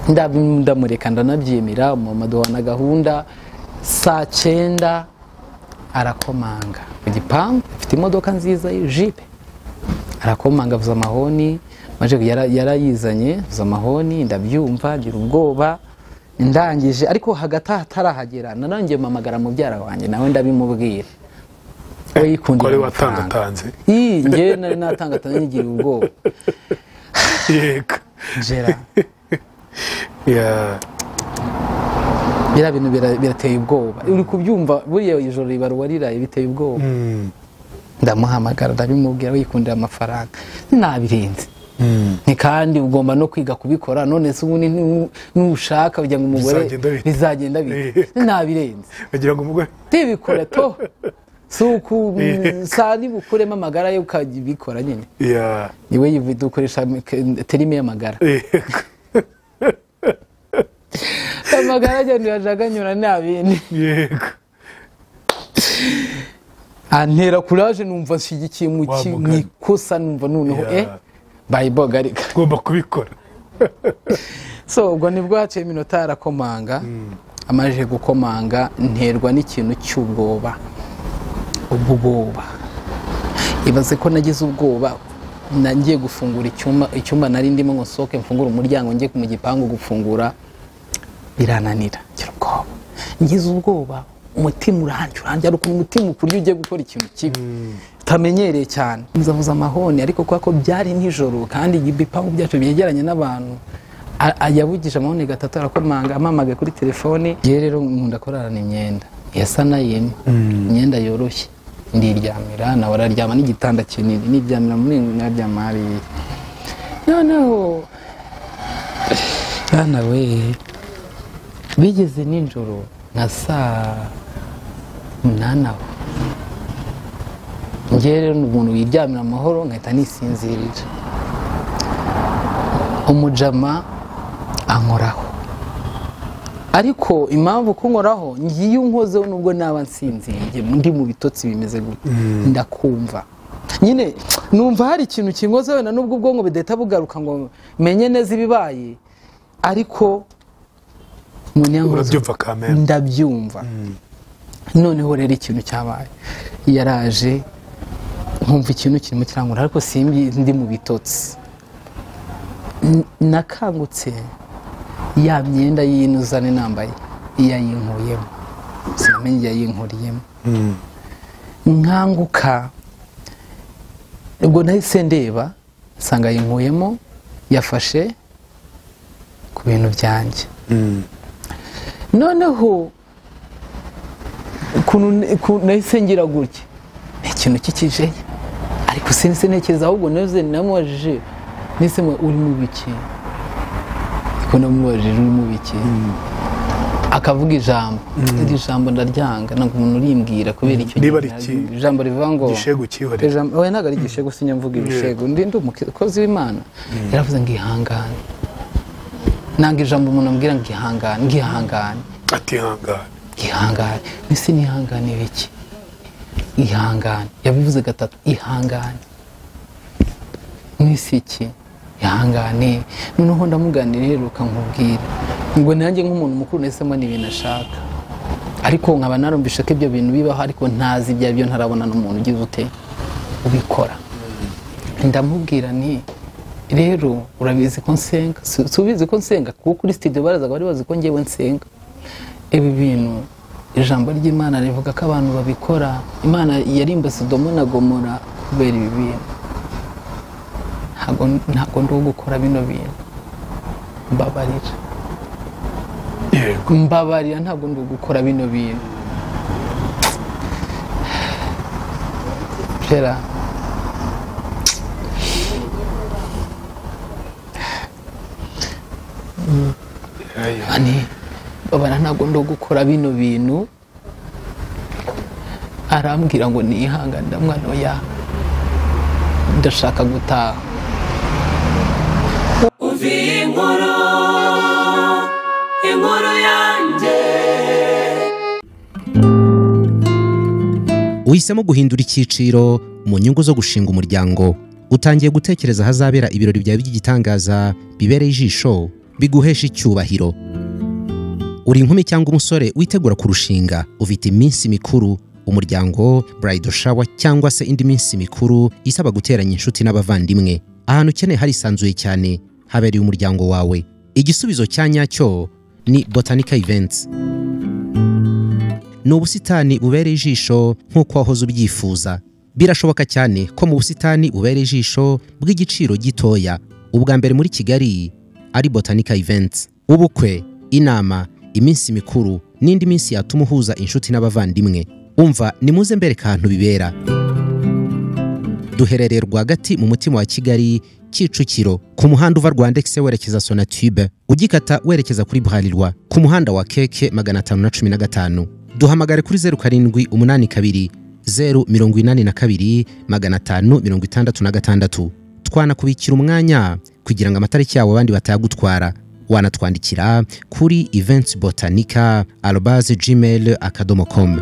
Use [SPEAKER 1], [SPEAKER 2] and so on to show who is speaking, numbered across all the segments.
[SPEAKER 1] ndamureka ndanabyemera mama duhana gahunda saa 9 arakomanga ku gipangu afite imodoka nziza y'Jeep arakomanga avuza amahoni maje yarayizanye avuza amahoni ndabyumva ngira ubwoba ndangije ariko hagati atarahagera nanangiye mamagara mu byara wanjye nawe ndabimubwira we yikundira
[SPEAKER 2] ko watangatanze
[SPEAKER 1] nge natangatanze ngira ubwoba
[SPEAKER 2] yego
[SPEAKER 1] jera bira bintu birateye ubwoba uri kubyumva buriya ijoro ribaruwa riraye biteye ubwoba ndamuhamagara ndabimubwira we yikundira amafaranga nabirenze ni kandi ugomba no kwiga kubikora none se ubundi nushaka ujya ngo umugore bizagenda bite nabirenze
[SPEAKER 2] bagira ngo umugore
[SPEAKER 1] tibikora to suku sari bukurema amagara yo ukabikora nyine niwe yividukoresha terime y'amagara amagara cyane yajaganyura nabindi yego antera courage numva nshigikiye mu kosa numva noneho bayibogarika
[SPEAKER 2] ugomba kubikora
[SPEAKER 1] so ubwo nibwo haciye iminota arakomanga amaje gukomanga nterwa n'ikintu cy'ubwoba ubwoba ibaze ko nagize ubwoba nangiye gufungura icyumba nari ndimo ngo soke mfungura umuryango ngiye mu gipangu gufungura birananira cyero ubwoba ngize ubwoba umutima uranjye ariko umutima ukuryo ugiye gukora ikintu kibi tamenyereye cyane nzavuza amahoni ariko kwako byari nijoro kandi ibipangu byacu byegeranye n'abantu ayabugisha amahoni gatatu arakomanga amamage kuri telefone ye rero nkunda korarana imyenda yasa nayemo imyenda yoroshye ndiryamira nawe araryama n'igitanda kinini niryamira muri naryama hari noneho bana we bigeze nijoro nka saa 8 njye rero umuntu wiryamira amahoro nkahita nisinzirira umujama ankoraho ariko impamvu kunkoraho ngiye unkozeho nubwo naba nsinziriye ndi mu bitotsi bimeze gute ndakumva nyine numva hari ikintu kinkozeho na nubwo ubwonko bideta bugaruka ngo menye neza ibibaye ariko
[SPEAKER 2] urabyumva kamera
[SPEAKER 1] ndabyumva noneho rero ikintu cyabaye yaraje nkumva ikintu kirimo kirangura ariko simbi ndi mu bitotsi nakangutse ya myenda y'inuzane nambaye iyayinkuyemo sinamenye yayinkuriyemo nkanguka ubwo nahise ndeba nsanga yinkuyemo yafashe ku bintu byanjye noneho nahise ngira gutya ikintu kikijeye ariko sinise ntekereza ahubwo naze namubajije nise uri mu biki ko namubajije uri mu biki akavuga ijambo iri jambo ndaryanga ntabwo umuntu urimbwira kubera icyo ijambo rivuga ngo
[SPEAKER 2] igishego cyihore
[SPEAKER 1] ijambo we ntabwo ari igishego sinyamvuga ibishego ndi umukozi w'Imana yaravuze ngo ihangane nanga ijambo umuntu ambwira ngo ihangane ihangane nise nihangane biki ihangane yabivuze gatatu ihangane nise iki ihangane noneho ndamuganira rero kankubwira ngo nanjye nk'umuntu mukuru nesemo n'ibintu ashaka ariko nkaba narumbisha ko ibyo bintu bibaho ariko ntazi ibyo byo ntarabona n'umuntu ugize ute ubikora ndamubwira ni rero urabizi ko nsenga subizi ko nsenga kuko kuri studio barazaga bari bazi ko ngewe nsenga ibi bintu ijambo ry'Imana rivuga ko abantu babikora Imana yarimba Sodomo na Gomora kubera ibi bintu ntabwo ndo gukora bino bintu mbabarira ntabwo ndo gukora bino bintu Jera babana ntabwo ndo gukora bino bintu arambwira ngo nihangane mwana oya ndashaka gutaha inkuru yanjye
[SPEAKER 3] uhisemo guhindura icyiciro mu nyungu zo gushinga umuryango utangiye gutekereza hazabera ibirori byawe by'igitangaza bibereye ijisho biguhesha icyubahiro. Uri inkumi cyangwa umusore witegura kurushinga, ufite iminsi mikuru, umuryango, bridal shower cyangwa se indi minsi mikuru isaba guteranya inshuti n'abavandimwe. Ahantu ukeneye harisanzuye cyane, habereye umuryango wawe. Igisubizo cya nyacyo ni Botanica Events. Ni ubusitani bubereye ijisho nk'uko wahoze ubyifuza. Birashoboka cyane ko mu busitani bubereye ijisho bw'igiciro gitoya, ubwa mbere muri Kigali ari Botanica Events. Ubukwe, inama, iminsi mikuru n'indi minsi yatuma uhuza inshuti n'abavandimwe. Umva nimuze mbereka ahantu bibera. Duherereye rwagati mu mutima wa Kigali, Kicukiro, ku muhanda uva Rwandex werekeza Sonatube, ugikata werekeza kuri Bralirwa ku muhanda wa Keke 515. Duhamagare kuri 0782 082 566. Twanakubikira umwanya kugira ngo amatariki yawe abandi batayagutwara. Wanatwandikira kuri eventsbotanica@gmail.com.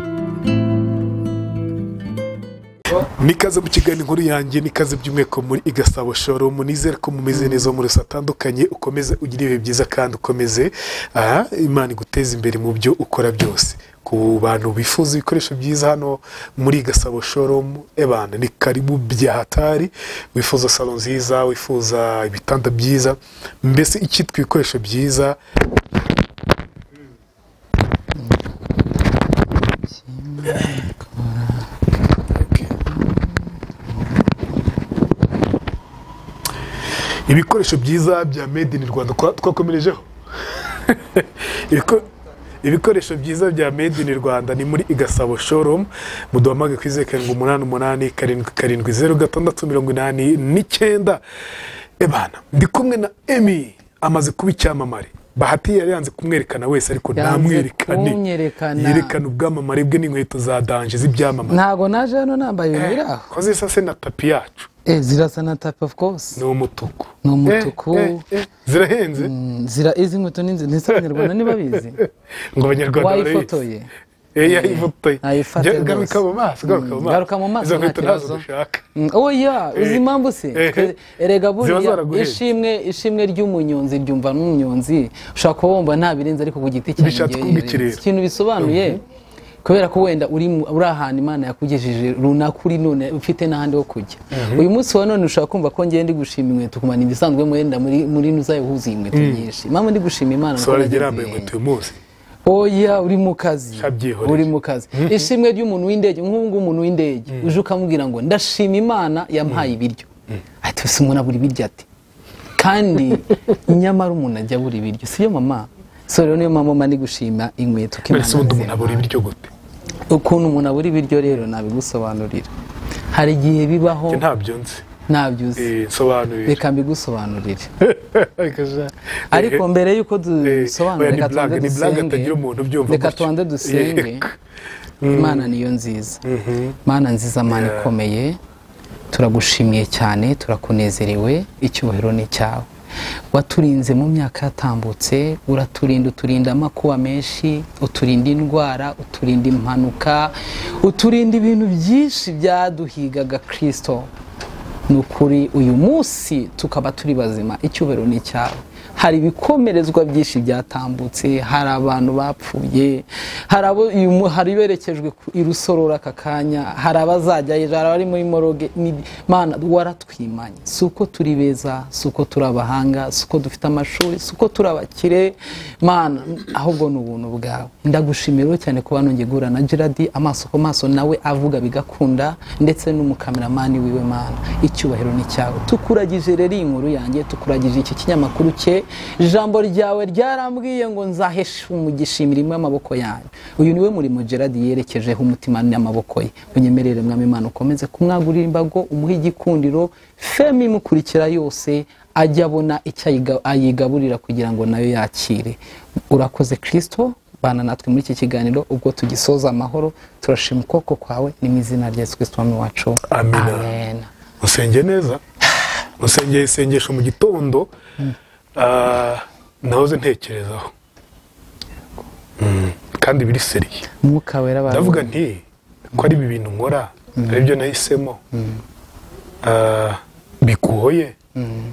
[SPEAKER 2] Nikaze mu kiganiro inkuru yanjye, nikaze by'umweko muri Igasabo Showroom. Nizere ko mumeze neza muri satandukanye, ukomeze ugira ibihe byiza kandi ukomeze Imana iguteza imbere mu byo ukora byose. Ku bantu bifuza ibikoresho byiza hano muri Igasabo Showroom, ebana ni karibu byahatari. Wifuza salon nziza, wifuza ibitanda byiza, mbese icyitwa ibikoresho byiza. Ibikoresho byiza bya made in Rwanda twakomerejeho. Ibikoresho byiza bya made in Rwanda ni muri Igasabo Showroom. Muduhamage ku 0888 70689. Ebana ndi kumwe na Emmy, amaze kuba icyamamare. Bahati yari yanze kumwerekana wese, ariko namwerekane, yerekana ubwamamare bwe n'inkweto za danje z'ibyamamare.
[SPEAKER 1] Ntago naje hano nambaye ibintu biraho
[SPEAKER 2] ko zisa se na tapi yacu.
[SPEAKER 1] Zirasa na tapi, of course.
[SPEAKER 2] Ni umutuku. Zirahenze.
[SPEAKER 1] Izi nkweto n'Abanyarwanda nibabizi
[SPEAKER 2] ngo Abanyarwanda
[SPEAKER 1] wayifotoye.
[SPEAKER 2] Yayifotoye.
[SPEAKER 1] Garuka mu maso nta kibazo. Oya, uzi impamvu se? Erega buriya ishimwe ry'umunyonzi ryumva n'umunyonzi. Ushaka kubomba nta birenze, ariko ku giti cyanjye ikintu bisobanuye, kubera ko wenda uri ahantu Imana yakugejeje runaka, uri none ufite n'ahandi ho kujya. Uyu munsi wa none ushaka kumva ko ngende gushima inkweto kumana ibisanzwe mwenda muri nuzayihuza inkweto nyinshi. Impamvu ndi gushima Imana
[SPEAKER 2] ko nagirambaye inkweto umunsi.
[SPEAKER 1] Oya, uri mu kazi. Ishimwe ry'umuntu w'indege, nk'ubu umuntu w'indege uje ukamubwira ngo ndashima Imana yampaye ibiryo. Ati se umuntu abura ibiryo ate? Kandi nyamara umuntu ajya abura ibiryo, siyo mama? So rero niyo mama ndi gushima inkweto
[SPEAKER 2] ko Imana. Umuntu abura ibiryo gute?
[SPEAKER 1] Ukuntu umuntu abura ibiryo rero nabigusobanurira. Hari igihe bibaho
[SPEAKER 2] ntabyo nzi.
[SPEAKER 1] Nabyuze.
[SPEAKER 2] Sobanurira.
[SPEAKER 1] Reka mbigusobanurire. Ariko mbere yuko dusobanura, reka tubanze dusenge. Reka tubanze dusenge. Imana niyo nziza. Mana nziza, Mana ikomeye. Turagushimiye cyane, turakunezerewe, icyubahiro ni cyawe. Waturinze mu myaka yatambutse, uturinda amakuba menshi, uturinda indwara, uturinda impanuka, uturinda ibintu byinshi byaduhigaga Kristo. Nukuri uyu munsi tukaba turi bazima, icyubahiro ni cyawe. Hari ibikomerezwa byinshi byatambutse, hari abantu bapfuye, hari berekejwe i Rusororo aka kanya, hari abazajyayo, hari abari muri moroge. Mana waratwimanye, suko turi beza, suko turi abahanga, suko dufite amashuri, suko turi abakire. Mana ahubwo n'ubuntu bwawe. Ndagushimira cyane kuba nongeye guhura na Gerard amaso ku maso, nawe avuga bigakunda, ndetse n'umukameramani wiwe. Mana icyubahiro ni cyawe. Tukuragije rero inkuru yanjye, tukuragije iki kinyamakuru cye. Ijambo ryawe ryarambwiye ngo nzahesha umugisha imirimo y'amaboko yanyu. Uyu niwe murimo Gerard yerekejeho umutima n'amaboko ye. Unyemerere Mwami Imana ukomeze kumwagurira imbago, umuhe igikundiro, femi imukurikira yose, ajya abona icyo ayigaburira kugira ngo nayo yakire. Urakoze Kristo, bana natwe muri iki kiganiro. Ubwo tugisoza amahoro, turashima ukuboko kwawe, ni mu izina rya Yesu Kristo Mwami wacu.
[SPEAKER 2] Amen. Musenge neza. Musenge isengesho mu gitondo. Nahoze ntekerezaho kandi biri seriye.
[SPEAKER 1] Mwuka wera abantu.
[SPEAKER 2] Ndavuga nti ko ari ibi bintu nkora, ari byo nahisemo, bikuhoye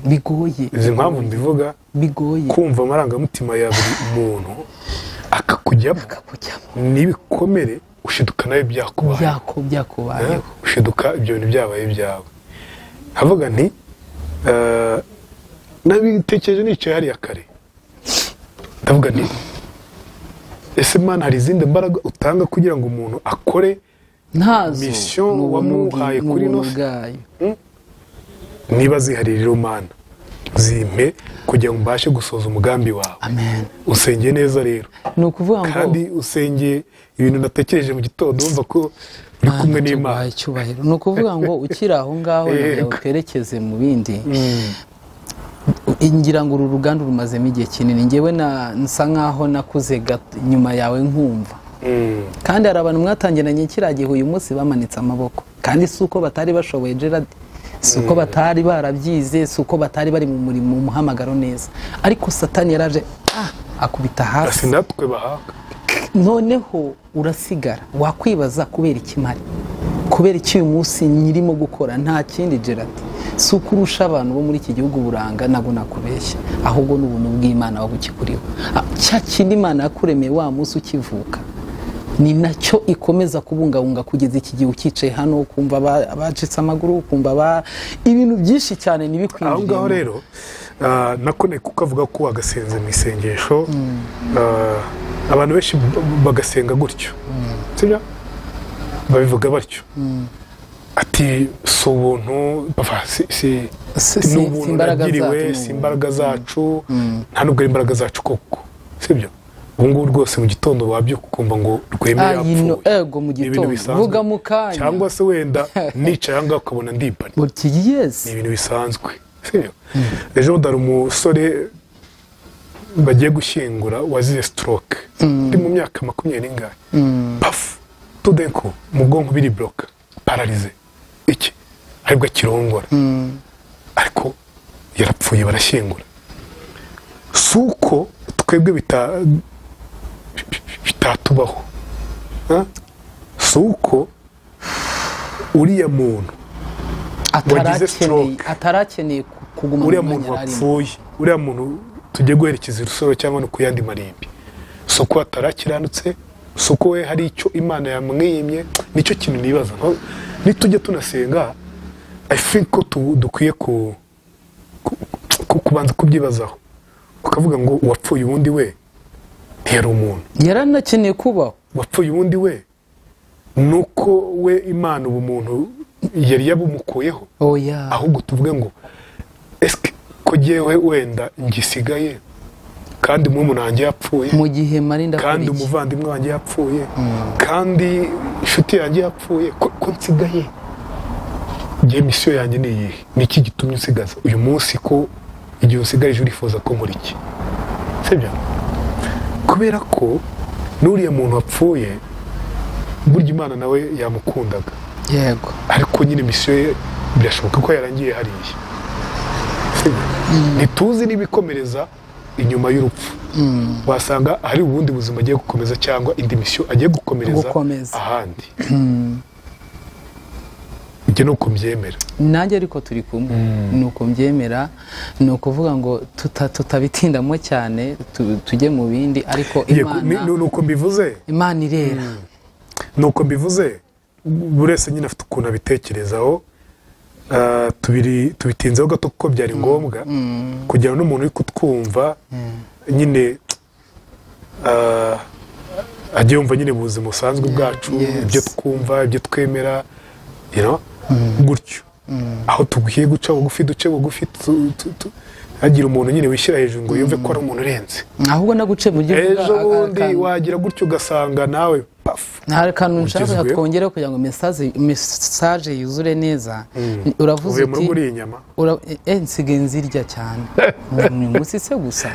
[SPEAKER 1] bigoye
[SPEAKER 2] izi mpamvu mbivuga
[SPEAKER 1] bigoye
[SPEAKER 2] kumva amarangamutima ya buri muntu akakujyamo n'ibikomere ushiduka nawe
[SPEAKER 1] byakubayeho
[SPEAKER 2] ushiduka ibyo bintu byabaye byawe havuga nti nabitekereje nicaye hariya kare ndavuga nti ese Mana hari izindi mbaraga utanga kugira ngo umuntu akore misiyo wamuhaye kuri ino niba zihari rero Mana zimpe kugira ngo mbashe gusoza umugambi wawe
[SPEAKER 1] amen
[SPEAKER 2] usenge neza rero
[SPEAKER 1] ni ukuvuga ngo
[SPEAKER 2] kandi usenge ibintu natekereje mu gitondo wumva ko uri kumwe n'Imana
[SPEAKER 1] ni ukuvuga ngo ukiri aho ngaho twerekeze mu bindi ngira ngo uru ruganda rumazemo igihe kinini ngewe nsa nkaho nakuze nyuma yawe nkumva kandi hari abantu mwatangiranye kiriya gihe uyu munsi bamanitse amaboko kandi si uko batari bashoboye Gerard si uko batari barabyize si uko batari bari mu murimo umuhamagaro neza ariko Satani yaraje akubita hasi
[SPEAKER 2] natwe bahaka
[SPEAKER 1] noneho urasigara wakwibaza kubera ikimari kubera iki uyu munsi nyirimo gukora nta kindi Gerard si uko urusha abantu bo muri iki gihugu buranga nabwo nakubeshya ahubwo n'ubuntu bw'Imana wabukikuriho cya kindi Imana yakuremeye wa munsi ukivuka ni nacyo ikomeza kubungabunga kugeza iki gihe ukicaye hano ukumva abacitse amaguru ukumva ibintu byinshi cyane nibikwinjira
[SPEAKER 2] aho ngaho rero nakone kuko avuga ko wagasenze mu isengesho abantu benshi bagasenga gutyo sibyo babivuga batyo ati si ubuntu ni ubuntu nagiriwe si imbaraga zacu nta nubwo ari imbaraga zacu koko sibyo ubu ngubu rwose mu gitondo wabyuka ukumva ngo rwemeye yapfuye
[SPEAKER 1] mu gitondo vuga mu kanya
[SPEAKER 2] cyangwa se wenda nicaye aha ngaha ukabona ndibana ni ibintu bisanzwe ejo hari umusore bagiye gushyingura wazize stroke uri mu myaka 20 n'ingahe pafu tudenko mu bwonko biri bloka pararize iki aribwo akirongora ariko yarapfuye barashyingura si uko twebwe bitatubaho si uko uriya muntu wagize stroke
[SPEAKER 1] atarakeneye kuguma
[SPEAKER 2] uriya muntu wapfuye uriya muntu tugiye guherekeza irusoro cyangwa no ku yandi marimbi si uko atarakiranutse si uko we hari icyo Imana yamwiyimye nicyo kintu nibaza nitujya tunasenga I think ko dukwiye kubanza kubyibazaho ukavuga ngo uwapfuye ubundi we ntiyari umuntu
[SPEAKER 1] yaranakeneye kubaho
[SPEAKER 2] wapfuye ubundi we nuko we Imana ubumuntu yari yabumukuyeho ahubwo tuvuge ngo eske ko jyewe wenda ngisigaye kandi umuntu wanjye yapfuye
[SPEAKER 1] mu gihe marinda
[SPEAKER 2] kandi umuvandimwe wanjye yapfuye kandi inshuti yanjye yapfuye ko nsigaye ngiye misiyo yanjye ni iyihe niki gitumye usigaza uyu munsi ko igihe usigaje urifuza ko nkora iki sibyo kubera ko n'uriya muntu wapfuye burya Imana nawe yamukundaga
[SPEAKER 1] yego
[SPEAKER 2] ariko nyine misiyo ye birashoboka ko yarangiye hariya ntituzi n'ibikomereza inyuma y'urupfu wasanga hari ubundi buzima agiye gukomeza cyangwa indi misiyo agiye gukomereza ahandi ibyo nuko mbyemera
[SPEAKER 1] nanjye ariko turi kumwe nuko mbyemera ni ukuvuga ngo tutabitindamo cyane tujye mu bindi ariko Imana
[SPEAKER 2] nuko mbivuze
[SPEAKER 1] Imana irera
[SPEAKER 2] nuko mbivuze buri wese nyine afite ukuntu abitekerezaho tubitinzeho gato kuko byari ngombwa kugira ngo n'umuntu uri kutwumva nyine ajye yumva nyine ubuzima busanzwe bwacu ibyo twumva ibyo twemera gutyo aho tugiye guca bugufi duce bugufi hagira umuntu nyine wishyira hejuru ngo yumve ko ari umuntu urenze
[SPEAKER 1] ahubwo naguce mu gihe
[SPEAKER 2] ejo bundi wagira gutyo ugasanga nawe
[SPEAKER 1] nta kantu nshaka twongera kugira ngo message yuzure neza uravuze
[SPEAKER 2] uti muri inyama
[SPEAKER 1] nsigaye nzirya cyane ni munsi se gusa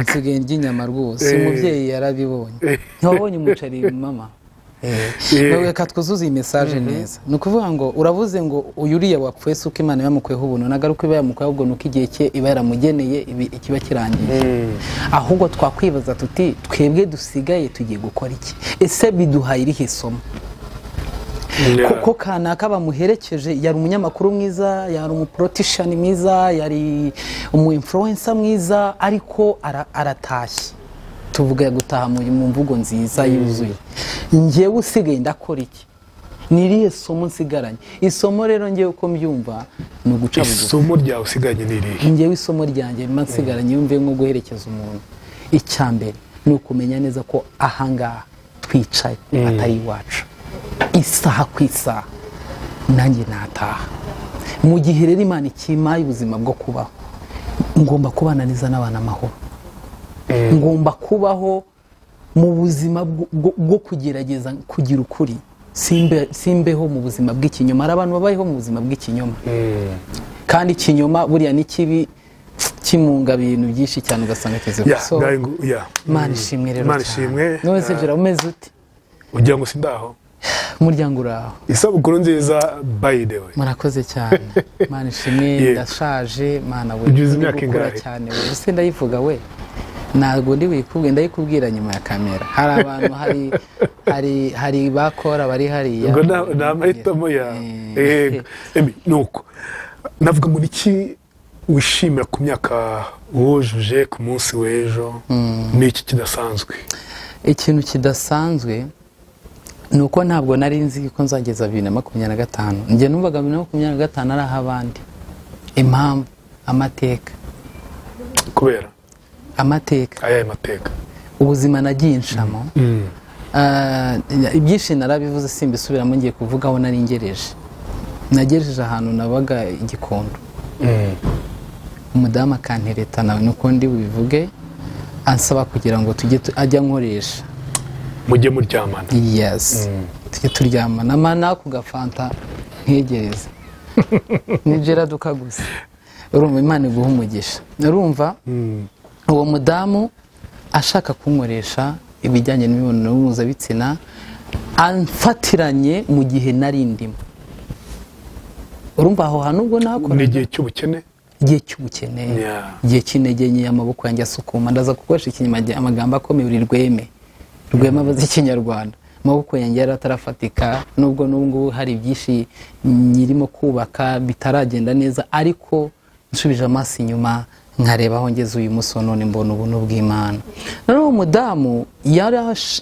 [SPEAKER 1] nsigaye ndya inyama rwose umubyeyi yarabibonye ntabonye umuceri mama reka twuzuze iyi message neza ni ukuvuga ngo uravuze ngo uyu uriya wapfuye si uko Imana yamukuyeho ubuntu nagaruka iba yamukuyeho ahubwo nuko igihe cye iba yaramugeneye ikiba kirangiye ahubwo twakwibaza tuti twebwe dusigaye tugiye gukora iki ese biduhaye irihe somo kuko kanaka bamuherekeje yari umunyamakuru mwiza, yari umupolitician mwiza, yari umu-influencer mwiza, ariko aratashye. Tuvuga gutaha mu mvugo nziza yuzuye. Njyewe usigaye ndakora iki? Niriye somo nsigaranye. Isomo rero njyewe uko mbyumva ni uguca bugufi.
[SPEAKER 2] Isomo ryawe usigaranye niriye?
[SPEAKER 1] Njyewe isomo ryanjye mba nsigaranye yumve nko guherekeza umuntu. Icyambere ni ukumenya neza ko ahangaha twicaye atari iwacu. Isaha ku isaha nanjye nataha. Mu gihe rero Imana ikimaye ubuzima bwo kubaho, ngomba kubana neza n'abana amahoro. Ngomba kubaho mu buzima bwo kugerageza kugira ukuri. Simbeho mu buzima bw'ikinyoma. Hari abantu babayeho mu buzima bw'ikinyoma, kandi ikinyoma buriya ni kibi, kimunga ibintu byinshi cyane ugasanga kizeho. Imana ishimwe rero.
[SPEAKER 2] Imana ishimwe.
[SPEAKER 1] None se byara umeze ute?
[SPEAKER 2] Ugira ngo sindaho?
[SPEAKER 1] Umuryango uraho.
[SPEAKER 2] Isabukuru nziza by the way.
[SPEAKER 1] Murakoze cyane. Imana ishimwe. Ndashaje Mana we.
[SPEAKER 2] Ugize imyaka ingahe?
[SPEAKER 1] Cyane we. Ese ndayivuga we. Ntabwo ndi wikubwe, ndayikubwira nyuma ya kamera. Hari abantu hari bakora bari hariya.
[SPEAKER 2] Ngo namahitamo ya nuko navuga muri iki wishimira ku myaka wujuje ku munsi w'ejo, ni iki kidasanzwe?
[SPEAKER 1] Ikintu kidasanzwe ni uko ntabwo nari nzi ko nzageza 2025. Njye numvaga 2025 ari abandi. Impamvu amateka.
[SPEAKER 2] Kubera
[SPEAKER 1] amateka.
[SPEAKER 2] Aya mateka.
[SPEAKER 1] Ubuzima nagiye nshamo. Ibyinshi narabivuze simbisubiramo, ngiye kuvuga aho nari ngereje. Nagejeje ahantu nabaga Igikondo. Umudamu akantereta nawe nuko ndi bivuge, ansaba kugira ngo tujye ajya nkoresha.
[SPEAKER 2] Mujye muryamana?
[SPEAKER 1] Yes. Tujye turyamana mana ku gafanta nkegereza. Nigera dukagusa. Urumva Imana iguha umugisha. Urumva uwo mudamu ashaka kunkoresha ibijyanye n'imibonano mpuzabitsina, amfatiranye mu gihe nari ndimo. Urumva aho hantu ubwo nakora
[SPEAKER 2] ni igihe cy'ubukene.
[SPEAKER 1] Igihe cy'ubukene, igihe cy'intege nke, amaboko yanjye asukuma. Ndaza gukoresha ikinyarwanda amagambo akomeye uri rweme abazi ikinyarwanda. Amaboko yanjye yaratarafatika, nubwo n'ubwo hari byinshi nyirimo kubaka bitaragenda neza, ariko nsubije amaso inyuma nkareba aho ngeze uyu munsi none mbona ubuntu bw'Imana. Noneho umudamu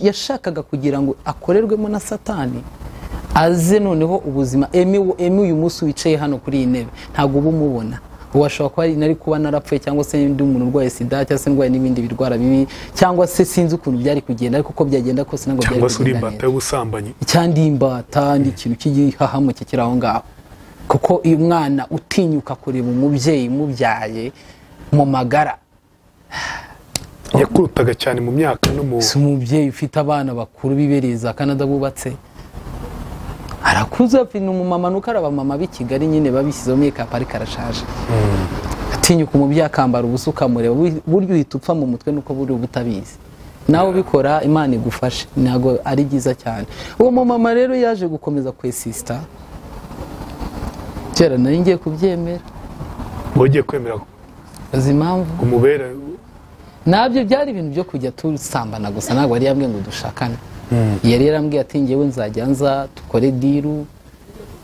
[SPEAKER 1] yashakaga kugira ngo akorerwemo na Satani, aze noneho ubuzima emi uyu munsi wicaye hano kuri iyi ntebe ntabwo bumubona. Uwashobora kuba nari kuba narapfuye, cyangwa se ndi umuntu urwaye sida, cyangwa se ndwaye n'ibindi birwara bibi, cyangwa se sinzi ukuntu byari kugenda, ariko uko byagenda kose ntabwo byari kugenda.
[SPEAKER 2] Cyangwa se uri imbata y'ubusambanyi,
[SPEAKER 1] cyangwa imbata n'ikintu cy'igihahamuke kiri aho ngaho. Kuko uyu mwana utinyuka kureba umubyeyi mubyaye mu magara,
[SPEAKER 2] yakurutaga cyane mu myaka no mu...
[SPEAKER 1] Si umubyeyi ufite abana bakuru bibereza Canada bubatse, arakuze afite umumama nuko araba mama b'i Kigali nyine babishyizeho make-up ariko arashaje. Atinyuka umubyeyi akambara ubusa ukamureba, buryo uhita upfa mu mutwe nuko buri ubutabizi. Nawe ubikora Imana igufashe, ntago ari byiza cyane. Uwo mumama rero yaje gukomeza kwesista. Kera nari ngiye kubyemera.
[SPEAKER 2] Wogiye kwemera
[SPEAKER 1] uzi impamvu
[SPEAKER 2] umubera?
[SPEAKER 1] Nabyo byari ibintu byo kujya tusambana gusa, ntabwo ari yambwiye ngo dushakane. Yari yarambwiye ati ngewe nzajya nza tukore diru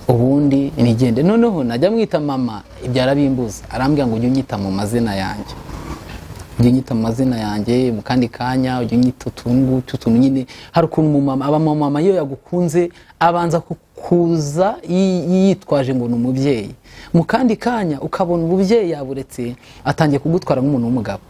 [SPEAKER 1] ubundi nigende. Noneho najya mwita mama, ibyara bimbuza. Arambwiye ngo ujye unyita mu mazina yanjye. Ujye unyita mu mazina yanjye mu kandi kanya, ujye unyita utuntu nyine. Hari ukuntu umumama, abamama iyo yagukunze abanza kukuza yitwaje ngo ni umubyeyi. Mu kandi kanya ukabona umubyeyi yaburetse atangiye kugutwara nk'umuntu w'umugabo.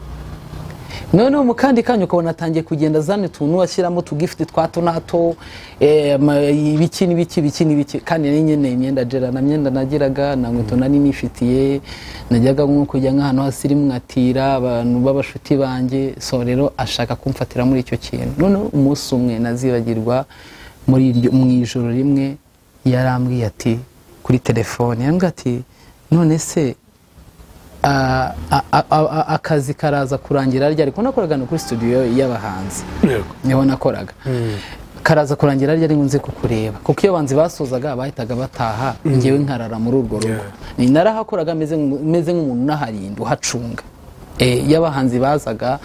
[SPEAKER 1] Noneho mu kandi kanya ukabona atangiye kugenda zane utuntu ashyiramo tugifite twato nato, ibiki kandi nyine imyenda jera na myenda nagiraga na nkweto nari nifitiye, najyaga nko kujya nk'ahantu hasiri mwatira abantu b'abashuti banjye. So rero ashaka kumfatira muri icyo kintu. Noneho umunsi umwe nazibagirwa mu ijoro rimwe yarambwiye ati kuri telefone, yarambwiye ati none se akazi karaza kurangira ryari? Ariko nakoraga no kuri studio y'abahanzi, niho nakoraga. Karaza kurangira ryari ngunze kukureba, kuko iyo abanzi basozaga bahitaga bataha, ngewe nkarara muri urwo rugo. Ni narahakoraga meze nk'umuntu naharinda uhacunga. Y'abahanzi bazaga,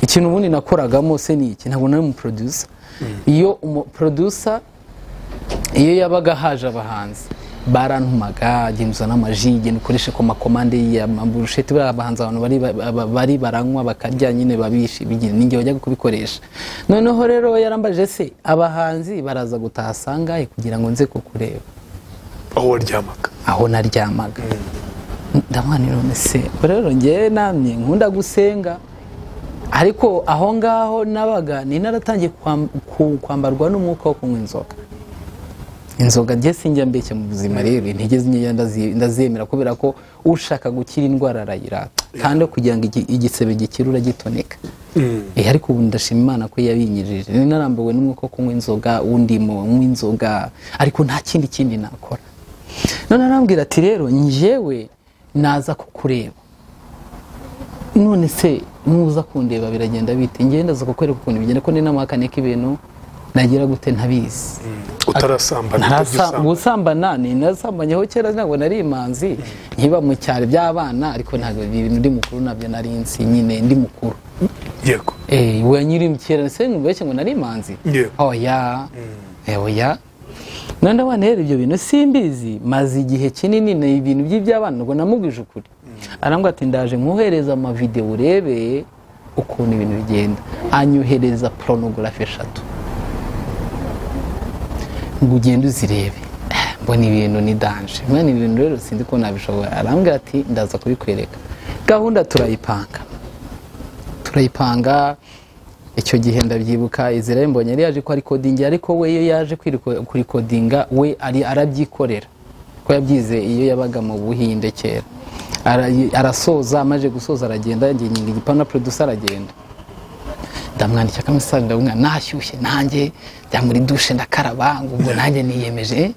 [SPEAKER 1] ikintu ubundi nakoragamo se ni iki, ntabwo nari mu producer. Iyo producer iyo yabaga haje abahanzi barantumaga genduza n'amaji genda ukoreshe ku makomande y'amaburusheti bari abahanzi abantu bari baranywa bakarya nyine babishi bigira ninge wajya kubikoresha. Noneho rero yarambaje se abahanzi baraza gutahasanga kugira ngo nze kukureba
[SPEAKER 2] aho waryamaga.
[SPEAKER 1] Aho naryamaga ndamwana none se rero ngiye namye nkunda gusenga ariko aho ngaho nabaga ni naratangiye kwambarwa n'umwuka wo kunywa inzoga ngiye sinjya mbeke mu buzima rero ntigeze ndazemera kubera ko ushaka gukira indwara arayirata kandi kugira ngo igisebe gikirura gitoneka. Ariko ubu ndashima Imana ko yabinyirije ni narambiwe n'umwuka wo kunywa inzoga undimo nywa inzoga ariko nta kindi nakora. None arambwira ati rero njyewe naza kukureba none se nuza kundeba biragenda bite ngenda za kukwereka ukuntu bigenda ko ni namakaneka ibintu nagira gute ntabizi.
[SPEAKER 2] Utarasambana
[SPEAKER 1] gusambana ni nasambanyeho kera ntabwo nari imanzi nkiba mu cyaro by'abana ariko ntabwo ibintu ndi mukuru nabyo nari nsi nyine ndi mukuru.
[SPEAKER 2] Yego
[SPEAKER 1] we nyiri kera se ngubeshye ngo nari imanzi. Oya oya none abana rero ibyo bintu simbizi maze igihe kinini ni ibintu by'iby'abana ngo namubwije ukuri. Arambwa ati ndaje nkohereza ama video urebe ukuntu ibintu bigenda. Anyohereza pornography 3 ngo ugende uzirebe. Mbona ibintu ni danger mwana ibintu rero sindi ko nabishobora. Arambwira ati ndaza kubikwereka gahunda turayipanga. Icyo gihe ndabyibuka Israel mbonye yari yaje ko recording ariko we iyo yaje kurikodinga we ari arabyikorera ko yabyize iyo yabaga mu Buhinde kera. Arasoza amaje gusoza aragenda nginga igipana producer aragenda ndamwandika kamusanga ndabona nashyushye nanjye njya muri douche ndakaraba ngo nanjye niyemeje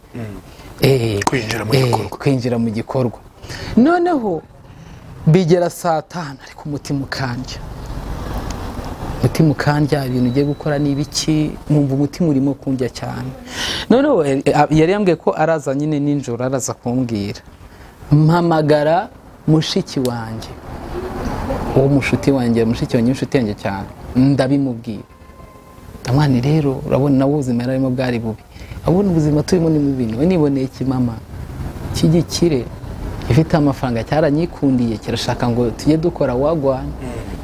[SPEAKER 1] kwinjira mu gikorwa. Noneho bigera saa 5 ariko umutima ukandya ibintu ugiye gukora n'ibiki mwumva umutima urimo kundya cyane. Noneho yari yambwiye ko araza nyine ninjoro araza kumbwira mpamagara mushiki wanjye uwo mushiki wanjye inshuti yanjye cyane ndabimubwira. Amwana rero urabona nawe ubuzima yarimo bwari bubi abona ubuzima turimo ni mubi we niboneye kimama kigikire ifite amafaranga cyaranyikundiye kirashaka ngo tujye dukora wagwana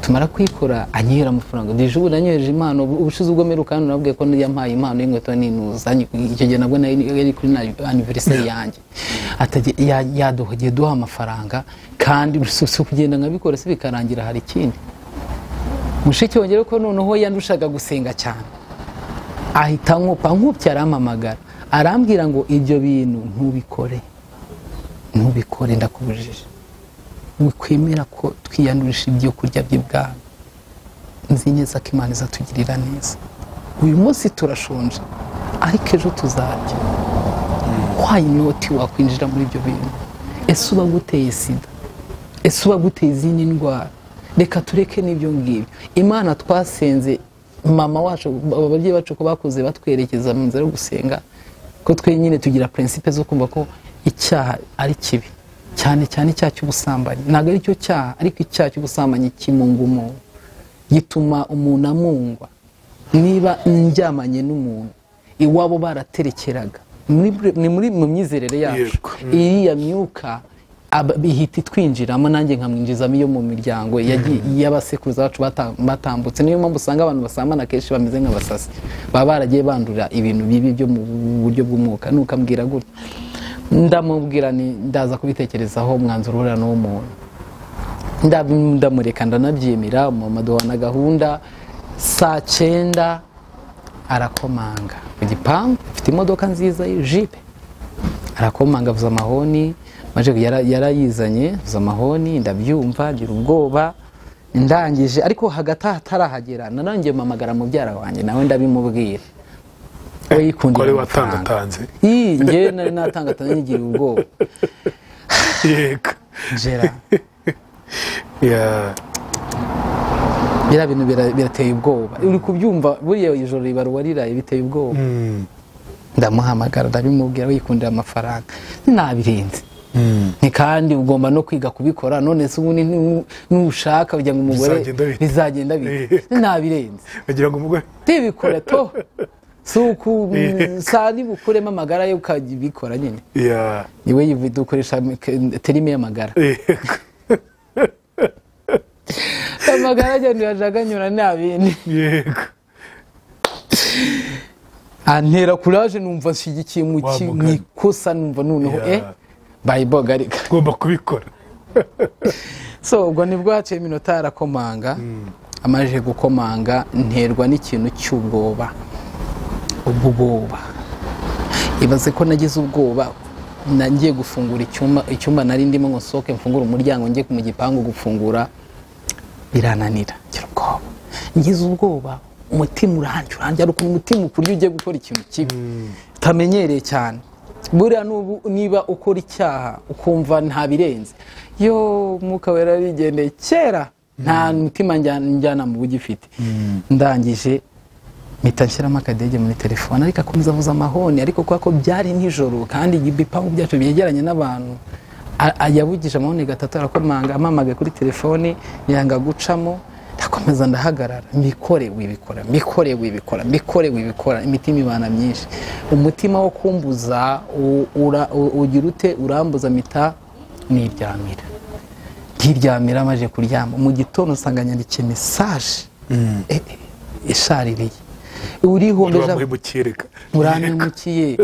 [SPEAKER 1] tumara kwikora anyera amafaranga dije ubu nanyoheje impano ubushize ubwo merukana nabwiye ko yampaye impano y'inkweto n'inuza icyo gihe nabwo yari kuri anniversary yanjye yaduhogiye duha amafaranga kandi ususu kugenda nkabikora se bikarangira hari ikindi. Mushiki wongere ko noneho yandushaga gusenga cyane ahita nkupya arampamagara arambwira ngo ibyo bintu ntubikore ndakubujije wikwemera ko twiyandurisha ibyo kurya by'ibwami nzi neza ko Imana izatugirira neza. Uyu munsi turashonje ariko ejo tuzarya. Why not wakwinjira muri ibyo bintu? Ese uba guteye sida? Ese uba guteye izindi ndwara? Reka tureke n'ibyo ngibyo. Imana twasenze mama wacu ababyeyi bacu ko bakuze batwerekeza mu nzira yo gusenga ko twe nyine tugira principe zo kumva ko icyaha ari kibi cyane icyaha cy'ubusambanyi. Ntabwo ari cyo cyaha ariko icyaha cy'ubusambanyi kimungumo gituma umuntu amungwa. Niba njyamanye n'umuntu iwabo baraterekeraga ni muri mu myizerere yacu iriya myuka bihita twinjiramo nanjye nkamwinjizamo iyo mu miryango y'abasekuruza bacu batambutse. Niyo mpamvu usanga abantu basambana kenshi bameze nk'abasasi baba baragiye bandura ibintu bibi byo mu buryo bw'umwuka. Nukambwira gutya ndamubwira ni ndaza kubitekerezaho mwanzuro urana w'umuntu ndamureka ndanabyemera mu maduhana gahunda. Saa 9 arakomanga ku gipangu afite imodoka nziza y'Jeep arakomanga avuza amahoni maje yarayizanye avuza amahoni ndabyumva ngira ubwoba ndangije ariko hagati atarahagera nanangiye mamagara mubyara wanjye nawe ndabimubwira we yikundira
[SPEAKER 2] ko watangatanze
[SPEAKER 1] nge nari natangatanze ngira ubwoba
[SPEAKER 2] yego
[SPEAKER 1] jera bira bintu birateye ubwoba uri kubyumva buriya ijoro ribaruwa riraye biteye ubwoba. Ndamuhamagara ndabimubwira we yikundira amafaranga nabirenze ni kandi ugomba no kwiga kubikora none se ubundi nushaka ujya ngo umugore bizagenda bite nabirenze
[SPEAKER 2] bagira ngo umugore
[SPEAKER 1] tibikora to suku sari bukuremo amagara yo ukabikora nyine niwe dukoresha terime y'amagara amagara agenda yajaganyura nabindi yego antera courage numva nshigikiye mu ikosa numva noneho bayibogarika
[SPEAKER 2] ugomba kubikora
[SPEAKER 1] so ubwo nibwo haciye iminota arakomanga amaje gukomanga nterwa n'ikintu cy'ubwoba ubwoba ibaze ko nagize ubwoba nangiye gufungura icyumba nari ndimo ngo soke mfungura umuryango njye mu gipangu gufungura birananira ngira ubwoba ngize ubwoba umutima uranjye ariko umutima ukuryo ugiye gukora ikintu kibi utamenyereye cyane buriya niba ukora icyaha ukumva nta birenze yo mwuka wera rigendeye kera nta mutima njyana mu bugifite ndangije mpita nshyiramo akadege muri telefone ariko akomeza avuza amahoni ariko kubera ko byari nijoro kandi ibipangu byacu byegeranye n'abantu yabugije amahoni gatatu arakomanga amamagaye kuri telefone yanga gucamo ndakomeza ndahagarara mbikore wibikora imitima ibana myinshi umutima wo kumbuza ugira ute urambuza mita ntiryamira amaje kuryama mu gitondo usanga nyandikiye mesaje ishaririye urihombeje uranemukiye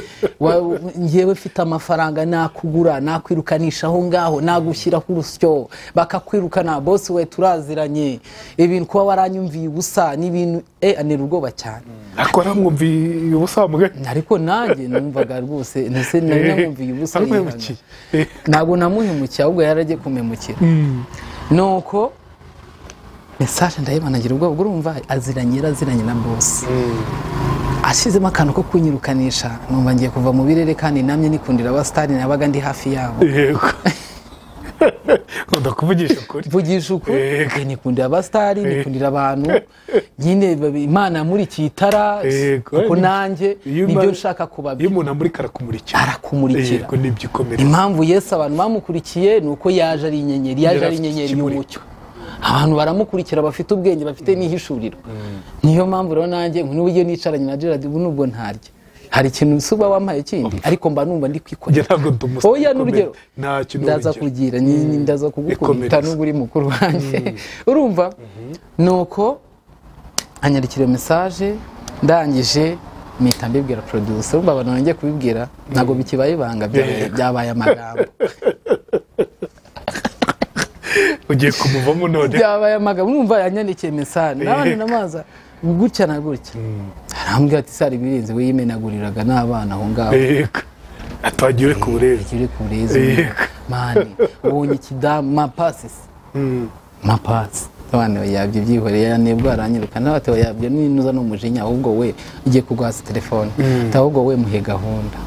[SPEAKER 1] ngewe mfite amafaranga nakugura nakwirukanisha aho ngaho nagushyiraho urusyo bakakwirukana bosi we turaziranye ibintu kuba waranyumviye ubusa n'ibintu anera ubwoba cyane
[SPEAKER 2] akora mwumviye ubusa mwe
[SPEAKER 1] ariko nanjye numvaga rwose ntese nari namwumviye ubusa ntabwo namuhemukiye ahubwo yaragiye kumemukira nuko message ndayibanagira ubwo urumva aziranye na boss ashizemo akantu ko kunyirukanisha numva ngiye kuva mu birere kandi namye nikundira abastari nabaga ndi hafi yabo
[SPEAKER 2] yego ndakuvugisha ukuri
[SPEAKER 1] vugisha ukuri nikundira abastari nikundira abantu nyine Imana muri kitara kuko nanjye nibyo nshaka kubabya
[SPEAKER 2] iyo umuntu amuri
[SPEAKER 1] arakumurikira
[SPEAKER 2] yego nibyo ikomeye
[SPEAKER 1] impamvu Yesu abantu bamukurikiye nuko yaje ari inyenyeri y'umucyo abantu baramukurikira bafite ubwenge bafite n'ihishuriro niyo mpamvu rero nanjye n'uburyo nicaranye na Gerard nubwo ntarya hari ikintu suba wampaye kindi ariko mba numva ndi kwikorera oya n'urugero ndaza kugira ndaza kugukubita n'ubwo uri mukuru wanjye urumva nuko anyandikira message ndangije mpita mbibwira producer urumva abantu nanjye kubibwira ntago bikibaye ibanga byabaye amagambo
[SPEAKER 2] ugiye kumuvamo none
[SPEAKER 1] byabaye amagambo numva yanyandikiye message nabandi namaza gutya na gutya arambwira ati sari birenze we yimenaguriraga n'abana aho ngaho
[SPEAKER 2] atwagiwe ku burezi
[SPEAKER 1] mani ubonye ikidamu mapasi abana yabye byihoreye yanebwa aranyiruka n'abatewe yabye ninuza n'umujinya ahubwo we igiye kugwasa telefone ahubwo we muhe gahunda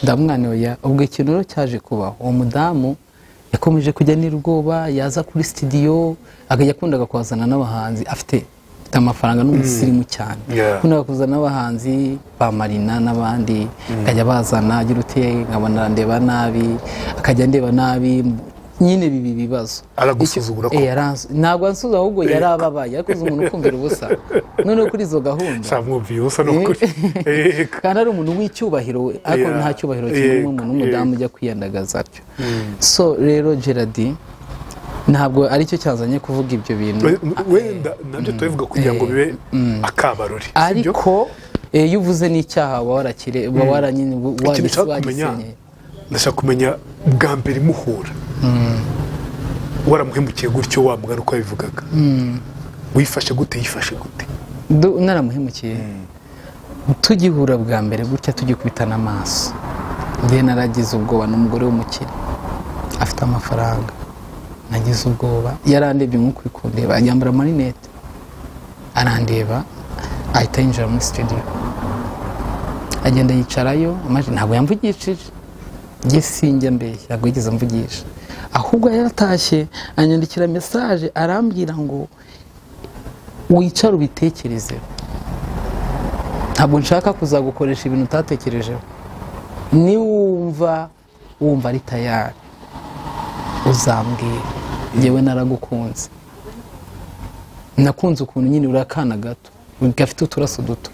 [SPEAKER 1] ndamwana oya ubwo ikintu rero cyaje kubaho uwo mudamu yakomeje kujya n'irubwoba yaza kuri studio akajya kundaga kwazana n'abahanzi afite amafaranga n'umusirimu cyane kundaga kuzana n'abahanzi ba Marina n'abandi akajya bazana agira ute nkabona ndeba nabi akajya ndeba nabi nyine bibi bibazo
[SPEAKER 2] aragusuzugura ko
[SPEAKER 1] ntabwo ansuza ahubwo yarababaye yakoze umuntu ukumvira ubusa none kuri izo gahunda
[SPEAKER 2] samwumviye ubusa no kuri
[SPEAKER 1] kandi ari umuntu w'icyubahiro ariko nta cyubahiro kirimo umuntu w'umudamu ujya kwiyandagaza atyo so rero Gerard ntabwo aricyo cyazanye kuvuga ibyo bintu
[SPEAKER 2] wenda nabyo tubivuga kugira ngo bibe akabarori
[SPEAKER 1] ariko iyo uvuze n'icyaha warakire waranyine
[SPEAKER 2] ndashaka kumenya bwa mbere muhura waramuhemukiye gutyo wamugana uko yabivugaga wifashe gute yifashe gute
[SPEAKER 1] naramuhemukiye tugihura bwa mbere gutya tugikubitana amaso njye naragize ubwoba n'umugore w'umukire afite amafaranga nagize ubwoba yarandebye nk'uko kundeba yambara amarinete arandeba ahita yinjira muri studio agenda yicarayo ntabwo yamvugishije njye sinjya mbere ntabwo yigeze amvugisha ahubwo yaratashye anyandikira message arambwira ngo wicare ubitekereze ntabwo nshaka kuzagukoresha ibintu utatekerejeho niwumva ari tayari uzambwira njyewe naragukunze nakunze ukuntu nyine urakana gato gafite uturaso duto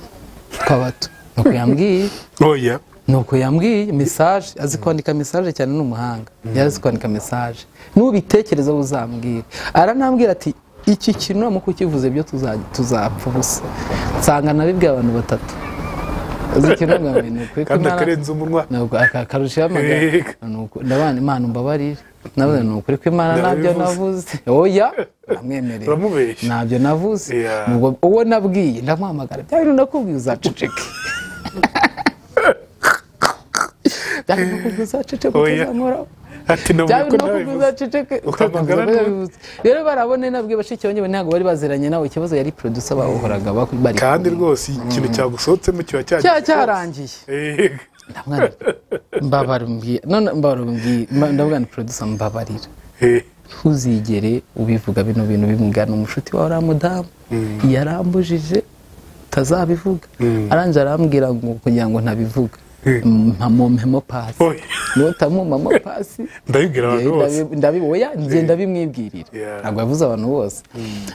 [SPEAKER 1] tw'abato nuko yambwiye
[SPEAKER 2] oya
[SPEAKER 1] nuko yambwiye message azi kwandika message cyane n'umuhanga yarazi kwandika message n'ubitekereza uzambwira aranambwira ati iki kintu namuko ukivuze byo tuzapfa ubusa nsanga nabibwiye abantu batatu uzikintu ngamene
[SPEAKER 2] kandi akarenza umunwa
[SPEAKER 1] nubwo akarushya amagara nuko ndabana Imana umbabarire navuze nuko ariko Imana nabyo navuze oya amwemereye nabyo navuze nubwo uwo nabwiye ndamuhamagara bya bintu nakubwiye uzaceceke bya bintu nakubwiye uzaceceke uzankora
[SPEAKER 2] ati
[SPEAKER 1] nabwo uzaceceke rero barabone nabwiye bashiki banjye ntabwo bari baziranye nawe ikibazo yari producer bahoraga bari
[SPEAKER 2] kandi rwose ikintu cyagusohotsemo kiba
[SPEAKER 1] cyarangiye mbabarumbye none mbabarumbye ndavuga ni producer mbabarira ntuzigere ubivuga bino bintu bimugana umushuti wawe aramudamu yarambujije tazabivuga aranje arambwira ngo kugira ngo ntabivuga mpamo pasi notamumamo pasi
[SPEAKER 2] ndabibwira abantu bose
[SPEAKER 1] ndabiboya ngenda bimwibwirira ntabwo yavuze abantu bose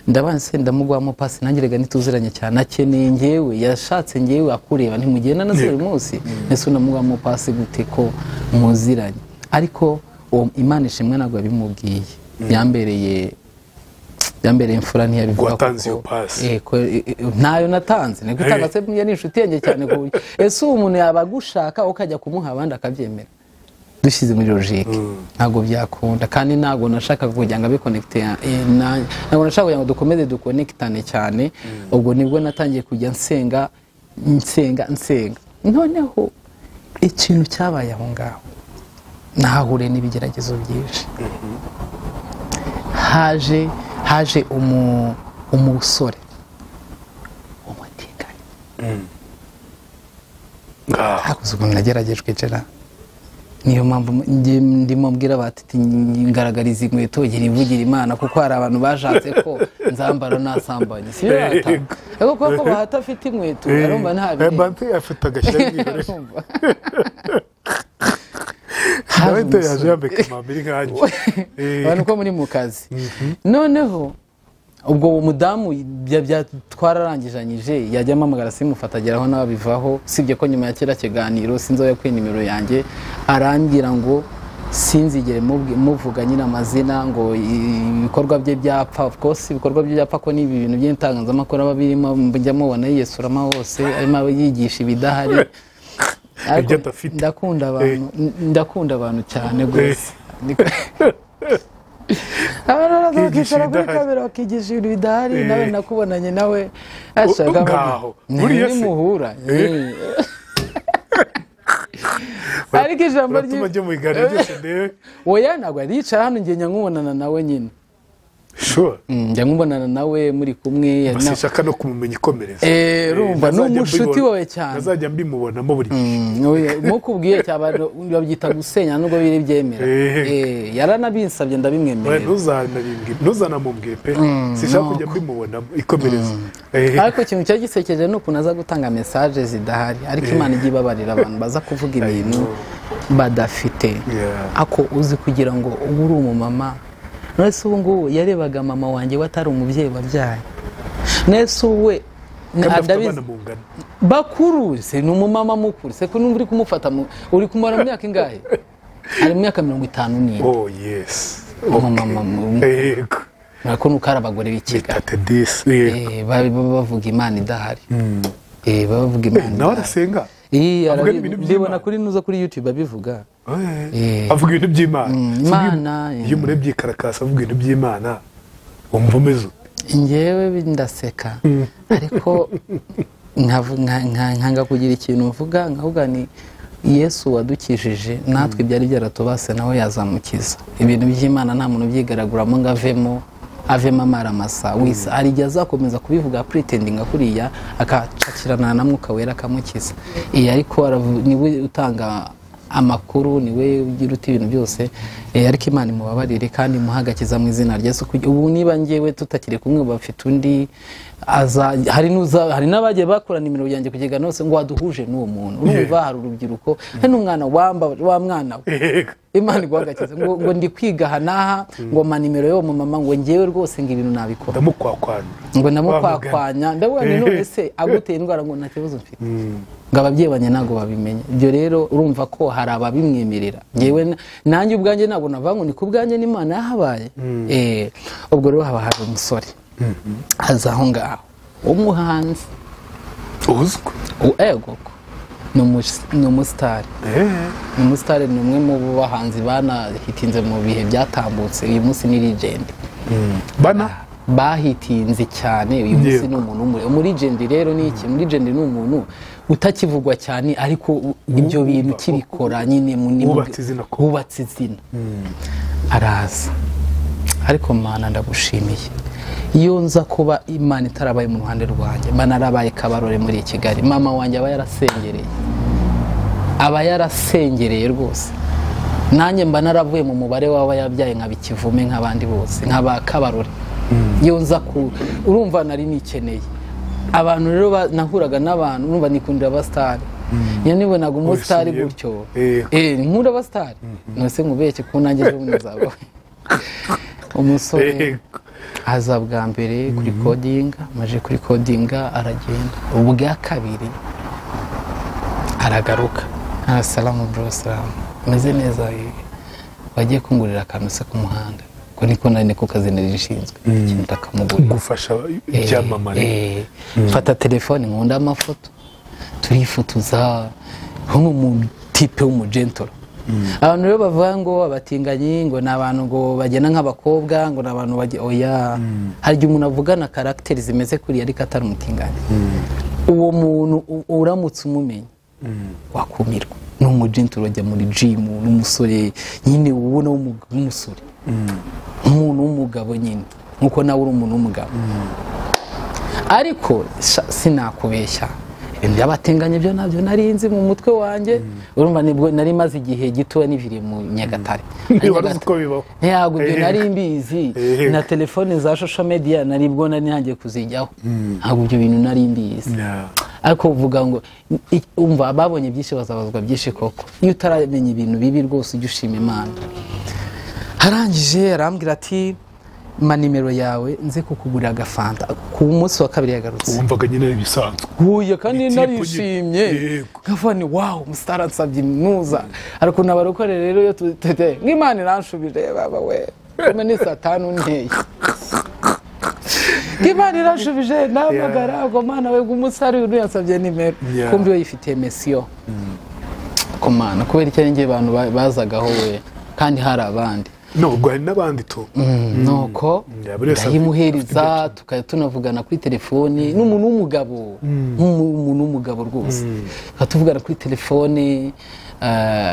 [SPEAKER 1] ndabanse ndamugwamo pasi nangirega nituziranye cyane akeneye ngewe yashatse ngewe akureba ntimugenda na buri munsi nese unamugwamo pasi gute ko muziranye ariko Imana ishimwe ntabwo yabimubwiye yambereye imfura ntiyabivuga
[SPEAKER 2] ko
[SPEAKER 1] ntayo natanze ni gutanga se ni inshuti yanjye cyane ku buryo ese umuntu yabagushaka ukajya kumuha abandi akabyemera dushyize muri logique ntabwo byakunda kandi ntabwo nashaka kugira ngo abe connecte ntabwo nashaka kugira ngo dukomeze duconnectane cyane ubwo nibwo natangiye kujya nsenga noneho ikintu cyabaye aho ngaho nahure n'ibigeragezo byinshi haje umusore umutinganye hakuze ukuntu nageragejwe jera niyo mpamvu ndimo mbwira bati ngaragariza inkweto nyivugira Imana kuko hari abantu bashatse ko nzambara nasambanye si birata ariko kuko bahata afite inkweto arumva ntabihe
[SPEAKER 2] bantu afite agashyari Hawete yaje yambeka mambiri nkaje.
[SPEAKER 1] Abantu ko muri mu kazi. Noneho ubwo uwo mudamu twararangijanyije yajya amamagara simufatageraho n'ababivaho sibye ko nyuma ya kera kiganiro sinzoya kwi nimero yanjye arangira ngo sinzigere muvuga nyina amazina ngo ibikorwa bye byapfa of course ibikorwa bye byapfa ko ni ibintu by'intangazamakuru ababirimo njya mubona yiyesurama hose arimo yigisha ibidahari ndakunda abantu cyane gose abantu bakishara kuri kamera bakigisha ibintu bidahari nawe nakubonanye nawe ashaka
[SPEAKER 2] muri
[SPEAKER 1] muhura ariko ijambo
[SPEAKER 2] ry'imajye mu igare ryose ndewe
[SPEAKER 1] oya ntabwo aricara hano ngiye nkubonana nawe nyine
[SPEAKER 2] sure
[SPEAKER 1] njya nkubonana nawe muri kumwe
[SPEAKER 2] basishaka no kumumenya ikomereza
[SPEAKER 1] rumva n'umushuti wawe cyane
[SPEAKER 2] nazajya mbimubonamo buri gihe
[SPEAKER 1] mukubwiye cyabano babyita gusenya nubwo biri byemera yaranabinsabye ndabimwemerera
[SPEAKER 2] ntuzanamubwire pe sishaka kujya mbimubonamo ikomereza
[SPEAKER 1] ariko ikintu cyo gisekeje ni ukuntu aza gutanga message zidahari ariko Imana igiye ibabarira abantu baza kuvuga ibintu badafite ako uzi kugira ngo ubu uri umumama nese ubu ngubu yarebaga mama wanjye watari umubyeyi wabyaye nese uwe bakuru se ni umumama mukuru se ko numva uri kumufata uri kumara mu myaka ingahe ari mu myaka 50
[SPEAKER 2] oh yes
[SPEAKER 1] umumama yego nako nukara abagore b'ikiga bavuga Imana idahari bavuga Imana
[SPEAKER 2] nawe arasenga
[SPEAKER 1] mbibona kuri nuza kuri YouTube abivuga
[SPEAKER 2] avuga ibintu by'Imana iyo murebye ikarakasa avuga ibintu by'Imana umva umeze
[SPEAKER 1] njyewe ndaseka ariko nkanga kugira ikintu mvuga nkavuga ni Yesu wadukijije natwe byari byaratubase nawe yazamukiza ibintu by'Imana nta muntu byigaraguramo ngavemo amaramasa wisa arijya azakomeza kubivuga pretendinga kuriya akacakirana na mwuka wera akamukiza ariko niwe utanga amakuru niwe ugira uti ibintu byose ariko Imana imubabarire kandi imuhagakiza mu izina rya Yesu. Ubu niba ngewe tutakire kumwe bafite undi hari n'abagiye bakora nimero yanjye kugega nose ngo waduhuje n'uwo muntu urumva hari urubyiruko hari n'umwana wa mwana we Imana iguhagakiza ngo ndi kwiga hanaha ngo ma nimero yo mu mama ngo ngewe rwose ngo ibintu nabikora ndamukwakwanya ndavuga ni none se aguteye indwara ngo nta kibazo mfite ngo ababyeyi banye ntago babimenye. Ibyo rero urumva ko hari ababimwemerera ngewe nanjye ubwanjye ntabwo navuga ngo ni ku bwanjye n'Imana yahabaye. Ubwo rero haba hari umusore aza aho ngaho umuhanzi
[SPEAKER 2] uzwi
[SPEAKER 1] ego ni umusitari ni umusitari, ni umwe mu bahanzi banahitinze mu bihe byatambutse. Uyu munsi ni legend bahitinze cyane. Uyu munsi ni umuntu legend rero ni iki? Legend ni umuntu utakivugwa cyane ariko ibyo bintu kibikora nyine wubatse izina. Araza ariko Mana ndagushimiye, iyo nza kuba Imana itarabaye mu ruhande rwanjye mba narabaye Kabarore muri Kigali. Mama wanjye aba yarasengereye rwose, nanjye mba naravuye mu mubare w'aba yabyaye nkaba Ikivume nk'abandi bose nkaba Kabarore. Iyo nza urumva nari nikeneye abantu rero nahuraga n'abantu urumva nikundira abasitari. Iyo nibonaga umusitari gutyo nkunda abasitari nose nkubeshye ko nanjye ejo bundi nzaba umusore aza bwa mbere kuri kodinga, maje kuri kodinga aragenda. Ubwa kabiri aragaruka, assalamu bro, salamu meze neza, wagiye kungurira akantu se ku muhanda ko niko nari ku kazi narishinzwe ikintu takamugurira
[SPEAKER 2] gufasha ibyamamare.
[SPEAKER 1] Fata telefone nkunda amafoto turifotoza nk'umuntu type w'umugentle. Abantu rero bavuga ngo abatinganyi ngo nabantu ngo bagena nk'abakobwa ngo nabantu oya hari igihe umuntu avugana character zimeze kuri ariko atari umutinganyi. Uwo muntu uramutse umumenye wakumirwa. Ni umugentle wajya muri gym n'umusore nyine ubona w'umusore umuntu w'umugabo nyine nkuko nawe uri umuntu w'umugabo. Ariko sinakubeshya ibyabatenganye byo nabyo narinzi mu mutwe wanjye. Urumva nibwo nari maze igihe gito niviriye mu Nyagatare. Ntabwo ibyo nari mbizi na telefone za social media naribwo nari ntangiye kuzijyaho. Ntabwo ibyo bintu nari mbizi. Ariko uvuga ngo umva babonye byinshi bazabazwa byinshi koko. Iyo utaramenye ibintu bibi rwose ujye ushima Imana. Harangije arambwira ati ma nimero yawe nze kukugurira agafanta. Ku munsi wa kabiri yagarutse
[SPEAKER 2] wumvaga nyine ibisanzwe
[SPEAKER 1] huye kandi narishimye nkavani wow umusitari ansabye nuza. Ariko nabarokore rero yo tete nk'Imana iranshubije baba we kome ni satani unteye Imana iranshubije namagara ngo Mana we umusitari uyu yansabye nimero kumbi yo yifitiye mesiyo ko Mana kubera icyo ngiye abantu bazagaho we kandi hari abandi
[SPEAKER 2] nubwo hari n'abandi tu
[SPEAKER 1] nuko ndahimuhereza tukajya tunavugana kuri telefone n'umuntu w'umugabo rwose tuvugana kuri telefone.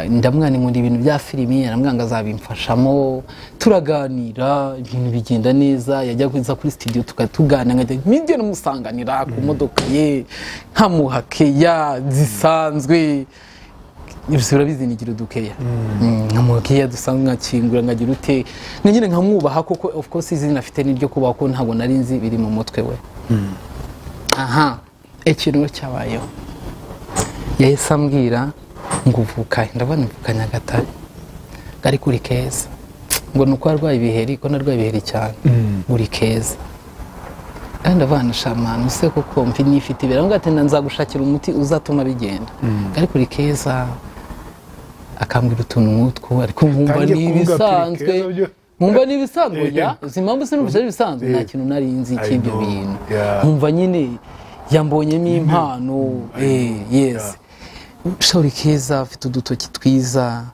[SPEAKER 1] Ndamwana ngo ibintu bya filimi aramwanga azabimfashamo turaganira ibintu bigenda neza. Yajya kuza kuri studio tukatugana nkajya njye namusanganira ku modoka ye nkamuhakeya zisanzwe ibisura bizinigira dukeya nkamuhakeya dusanzwe nkakingura nkagira ute nyine nkamwubaha koko of course izina afite niryo kubaho ko ntago nari nzi biri mu mutwe we. Ikintu cyabayeho yahise ambwira ngo uvuka ndabona mvuka Nyagatare gari kuri Keza ngo nuko arwaye ibiheri ko narwaye ibiheri cyane uri Keza kandi avana shamana use koko mfi nifite ibera ngo ati nzagushakira umuti uzatuma bigenda gari kuri Keza akambwira utuntu nk'utwo ariko nkumva n'ibisanzwe ya zimpamvu se n'ubusari bisanzwe nta kintu nari nzi cy'ibyo bintu nkumva nyine yambonyemo impano yes Shawuri Keza afite udutoki twiza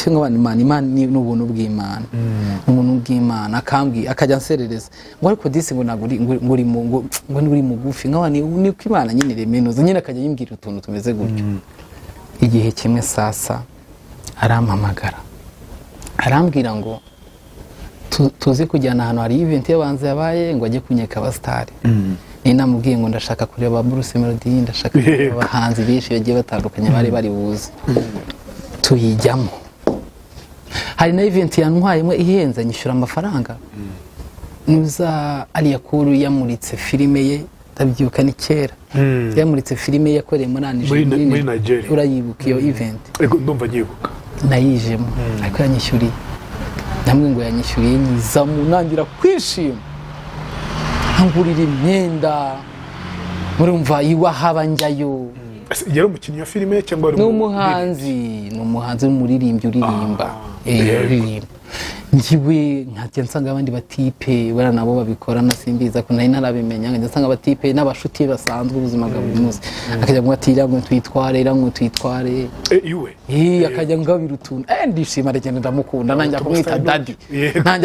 [SPEAKER 1] nk'abana Imana ni n'ubuntu bw'Imana umuntu bw'Imana akajya nserereza ngo ariko disi ngo naguri ngo uri mugufi nk'abana ni ko Imana nyine remenoza nyine akajya yimbwira utuntu tumeze gutyo. Igihe kimwe sasa arampamagara arambwira ngo tuzi kujyana ahantu hari event y'abanze yabaye ngo ajye kunyeka abasitari. Namubwiye ngo ndashaka kureba Bruce Melody, ndashaka kureba abahanzi benshi bagiye batandukanye bari buze. tuyijyamo. Hari na event yantwayemo ihenze nyishyura amafaranga. Nuza Aliyakuru yamuritse filime ye ndabyuka ni kera. Yamuritse filime ye yakoreye muri
[SPEAKER 2] Nigeria.
[SPEAKER 1] Urayibuka iyo event?
[SPEAKER 2] Ego ndumva nyibuka.
[SPEAKER 1] Nayijemo ariko yanyishyuriye. Namwe ngo yanyishyuriye nyizamu nangira kwishima. Angurira imyenda. Murumva iwa haba njyayo.
[SPEAKER 2] Yari umukinnyi wa filime cyangwa ari
[SPEAKER 1] umuhanzi w'umuririmbyi uririmba. Uririmba. Ngiwe nkajya nsanga abandi batipe bara nabo babikora nasimbiza ko nari narabimenya nkajya nsanga batipe n'abashuti basanzwe ubuzima bwa buri munsi akajya ngo atira ngo twitware iwe akajya ngabira utuntu ndishima rege ndamukunda nanjya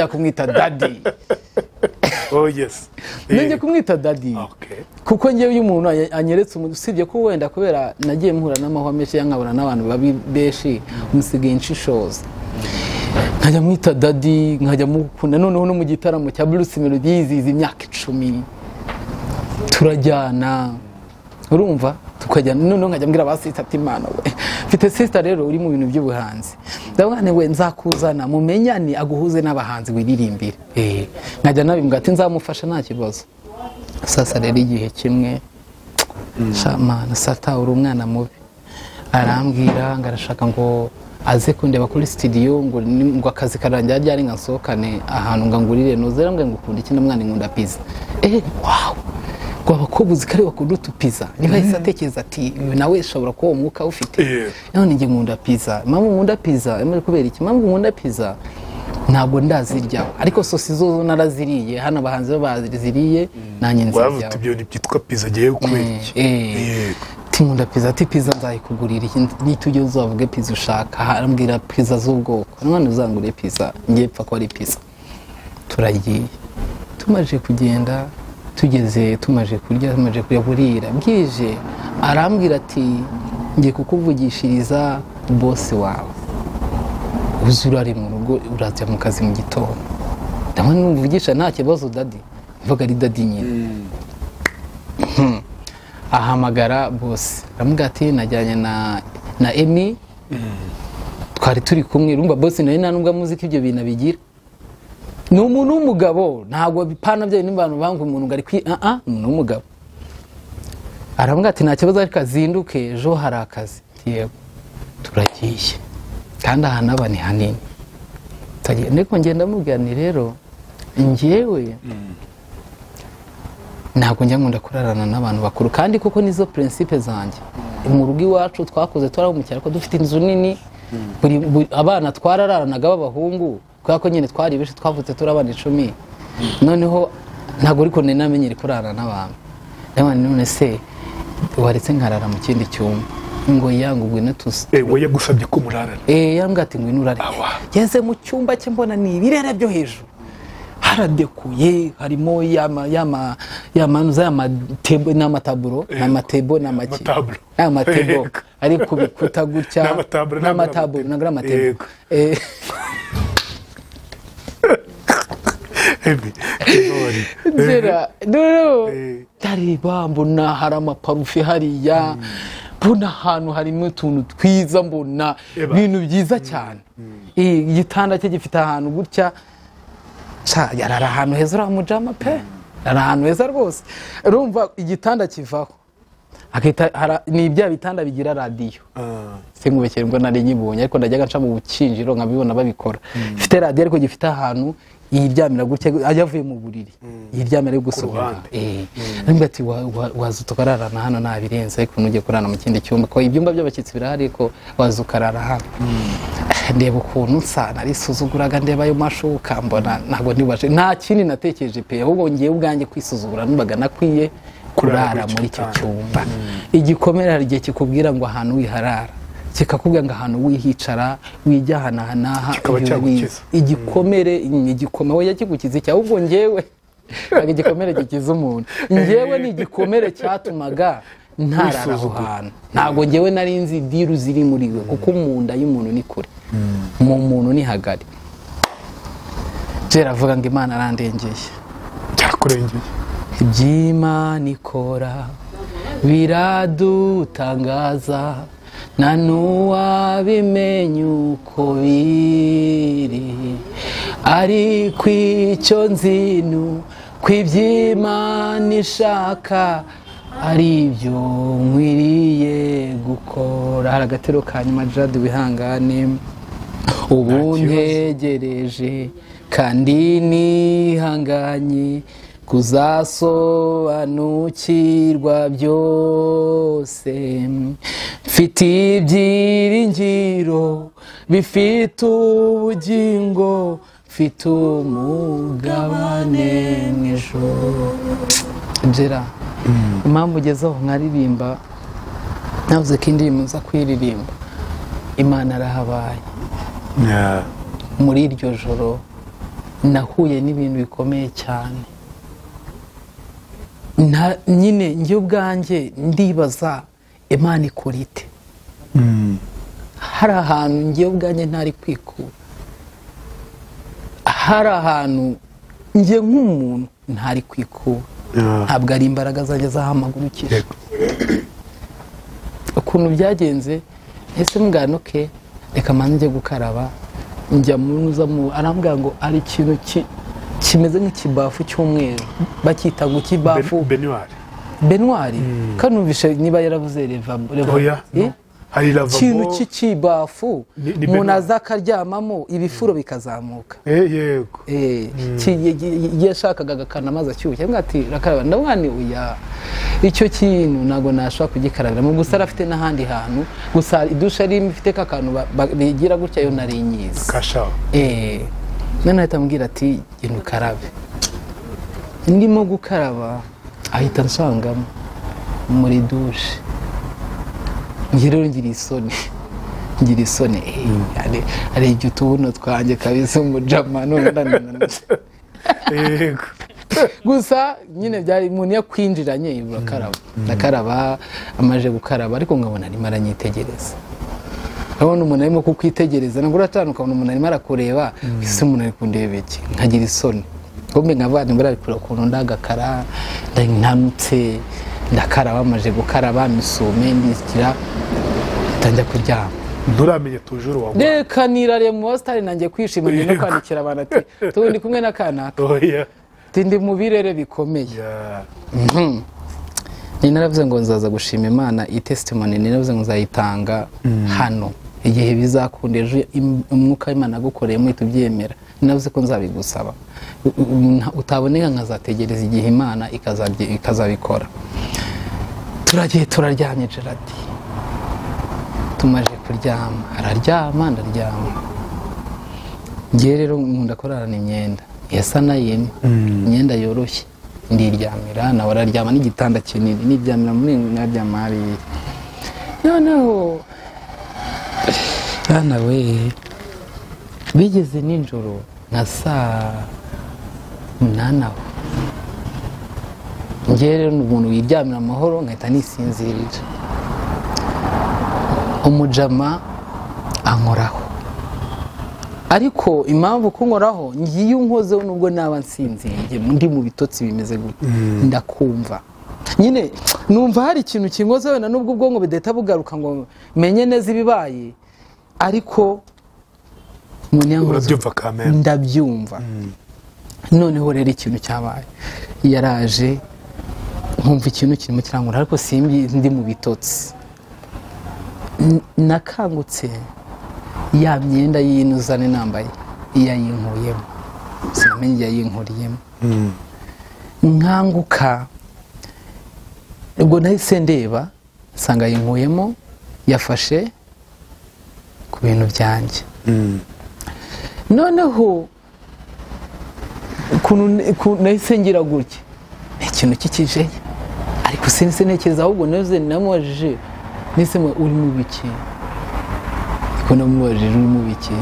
[SPEAKER 1] kumwita daddy
[SPEAKER 2] oh yes
[SPEAKER 1] nanjye kumwita daddy kuko ngewe uyu muntu anyeretse usibye ko wenda kubera nagiye muhura n'amahwa menshi yankabona n'abantu babi beshi umusigaye inshishoza nkajya mwita daddy nkajya mukunda noneho no mu gitaramo cya Bruce Melody yizihiza imyaka 10 turajyana urumva tukajyana noneho nkajya mbwira abasita ati Imana we mfite sister rero uri mu bintu by'ubuhanzi ndabona we nzakuzana mumenyane aguhuze n'abahanzi wiririmbire nkajya nabimbwa ati nzamufasha nta kibazo. Sasa rero igihe kimwe shamana sata uri umwana mubi arambwira ngarashaka ngo aze kundeba kuri studio ngo akazi karangira ryari nkasohokane ahantu ngangurire nozera mbwe ngukunda iki namwana nkunda pizza. Wow ngo abakobwa uzikare bakunda utupizza niba isatekereza ati nawe shobora ko umwuka ufite none nge nkunda pizza mama nkunda pizza emere kubera iki mama nkunda pizza ntabwo ndazirya ariko sosi zo naraziriye hano abahanzi baziriye nanye nzirya
[SPEAKER 2] waba tubyo byitwa pizza giye ukubera
[SPEAKER 1] nkunda pizza ati pizza nzayikugurira iki nitujye uzavuge pizza ushaka arambwira pizza z'ubwoko none uzangure pizza ngiye pfa ko ari pizza. Turagiye tumaje kugenda tugeze tumaje kurya tumaje kuyaburira bwije arambwira ati ngiye kukuvugishiriza boss wawe uzura ari mu rugo urazya mu kazi mu gitondo ndabona numvugisha nta kibazo daddy mvuga ari daddy nyine ahamagara boss aramubwira ati najyanye na Emi twari turi kumwe urumva boss nawe nta nubwo muziki ibyo bintu bigira ni umuntu w'umugabo ntabwo bipana byayo n'abantu banga umuntu ngari umuntu w'umugabo aramubwira ati nta kibazo ariko azinduke ejo hari akazi yego turagiye kandi aha naba ni hanini ndiko ngenda mubwira ni rero njyewe ntabwo njya nkunda kurarana n'abantu bakuru kandi kuko nizo principe zanjye mu rugo iwacu twakoze twara mu cyaro ko dufite inzu nini abana twarararanaga b'abahungu kubera ko nyine twari benshi twavutse turabana 10 noneho ntabwo ariko namenyere kurarana n'abantu none se waretse nkarara mu kindi cyumba ngo yangugwe natusi
[SPEAKER 2] we yagusabye ko murarana
[SPEAKER 1] yambwa ati ngwino urare yeze mu cyumba cye mbona ni ibirere byo hejuru haradekuye harimo yamanuza y'amatebo n'amataburo n'amatebo n'amatebo ari kubikuta gutya n'amataburo nagra amatebo zera no tariba mbona harama parufe hariya mbona ahantu harimo utuntu twiza mbona ibintu byiza cyane igitanda cye gifite ahantu gutya yarara ahantu heza uramujama pe ari ahantu heza rwose urumva igitanda kivaho ni ibya bitanda bigira radiyo sinkubekere ngo nari nyibonye ariko ndajyaga nca mu bukinjiro nkabibona babikora ifite radiyo ariko gifite ahantu yiryamira gutya yavuye mu buriri yiryamira ari gusohoka nimba ati waza tukararana hano nabirenze ariko nujye kurana mu kindi cyumba ko ibyumba by'abakitsi birahari ariko waza ukarara hano ndeba ukuntu nsa narisuzuguraga ndeba ayo mashuka mbona ntabwo nibashe nta kindi natekereje pe ahubwo ngiye ubwanjye kwisuzugura numvaga nakwiye kurara muri icyo cyumba igikomere hari igihe kikubwira ngo ahantu wiharara kikakubwira ngo ahantu wihicara wijyahana naha igikomere we yakigukiza icyo ahubwo ngewe igikomere gikiza umuntu ngewe ni igikomere cyatumaga ntarara aho hantu ntabwo ngewe nari nzi diru ziri muri we kuko mu nda y'umuntu ni kure mu muntu ni hagari jera avuga ngo Imana arandengeye
[SPEAKER 2] cyakurengeye
[SPEAKER 1] iby'Imana ikora biradutangaza nta n'uwabimenya uko biri, ariko icyo nzinu kw'iby'Imana ishaka ari byo nkwiriye gukora. Hari agatero ka nyuma Jade wihangane. Ubu ntegereje kandi nihanganye kuzasobanukirwa byose, mfite ibyiringiro bifite ubugingo, mfite umugabane mu ijuru. Jera impamvu ugezeho nkaririmba navuze ko indirimbo nza kwiririmba, Imana arahabaye. Muri iryo joro nahuye n'ibintu bikomeye cyane. Nyine njye ubwanjye ndibaza Imana ikora ite. Hari ahantu njye ubwanjye ntari kwikura, hari ahantu njye nk'umuntu ntari kwikura. Ntabwo ari imbaraga zanjye zahamagurukije. Ukuntu byagenze ese mbwano ke reka manze njye gukaraba, njya mu arambwira ngo ari ikintu kimeze nk'ikibafu cy'umweru bacyita ngo kibafu benwari. Kanumvishe niba yaravuze hari lavabo, ikintu cy'ikibafu umuntu aza akaryamamo ibifuro bikazamuka.
[SPEAKER 2] Yego
[SPEAKER 1] yashakaga agakana amazi ashyushye ati rakaraba, ndabwani uya icyo kintu ntabwo nashobora kugikarabiramo, gusa arafite n'ahandi hantu, gusa idusha ari ifite k'akantu bigira gutya yo nari nyizi none ahita ambwira ati genda ukarabe. Ndimo gukaraba ahita nsangamo muri dushe. Njye rero ngira isoni hari igihe utubuno twanjye kabisa umujama none ndananutse. Gusa nyine byari umuntu yakwinjiranye urakaraba. Ndakaraba amaje gukaraba ariko nkabona arimo aranyitegereza. Urabona umuntu arimo kukwitegereza ntabwo uratanduka, umuntu arimo arakureba, ese umuntu ari kundeba iki, nkagira isoni. Bombe nkavana mbara ari kureba ukuntu ndagakara ndananutse. Ndakaraba amaje gukaraba misume ndikira tanjya kuryama.
[SPEAKER 2] Nturamenye tujuru wawe.
[SPEAKER 1] Reka nirare mu hostel nanjye kwishima no kwandikira abantu ati tundi kumwe n'akanaka. Tindi mu birere bikomeye. Ni naravuze ngo nzaza gushima Imana, i testimony ni naravuze ngo nzayitanga hano igihe bizakunda ejo umwuka w'Imana gukoreye mu tubyemera. Naravuze ko nzabigusaba utaboneka nkazategereza igihe Imana ikazabikora. Turagiye turaryamye Gerard, tumaje kuryama araryama ndaryama. Ngiye rero nkunda korarana imyenda yasa nayemye, imyenda yoroshye ndiryamira, nawe araryama n'igitanda kinini niryamira muri naryama hari. Noneho bana we bigeze ninjoro nka saa 8. Ngiye rero umuntu wiryamira amahoro nkahita nisinzirira. Umujama ankoraho, ariko impamvu kunkoraho ngiye unkozeho nubwo naba nsinziriye ndi mu bitotsi bimeze gutya ndakumva. Nyine numva hari ikintu kinkoze wenda nubwo ubwonko bidahita bugaruka ngo menye neza ibibaye, ariko
[SPEAKER 2] urabyumva kamera
[SPEAKER 1] ndabyumva. Noneho rero ikintu cyabaye yaraje nkumva ikintu kirimo kirangura, ariko simbi ndi mu bitotsi. Nakangutse ya myenda y'inuzane nambaye iyayinkuyemo, sinamenye yayinkuriyemo. Nkanguka ubwo nahise ndeba nsanga yinkuyemo, yafashe ku bintu byanjye. Noneho nahise ngira gutya ikintu kikijeye, ariko sinise ntekereza, ahubwo naze namubajije nise uri mu biki, ko namubajije uri mu biki,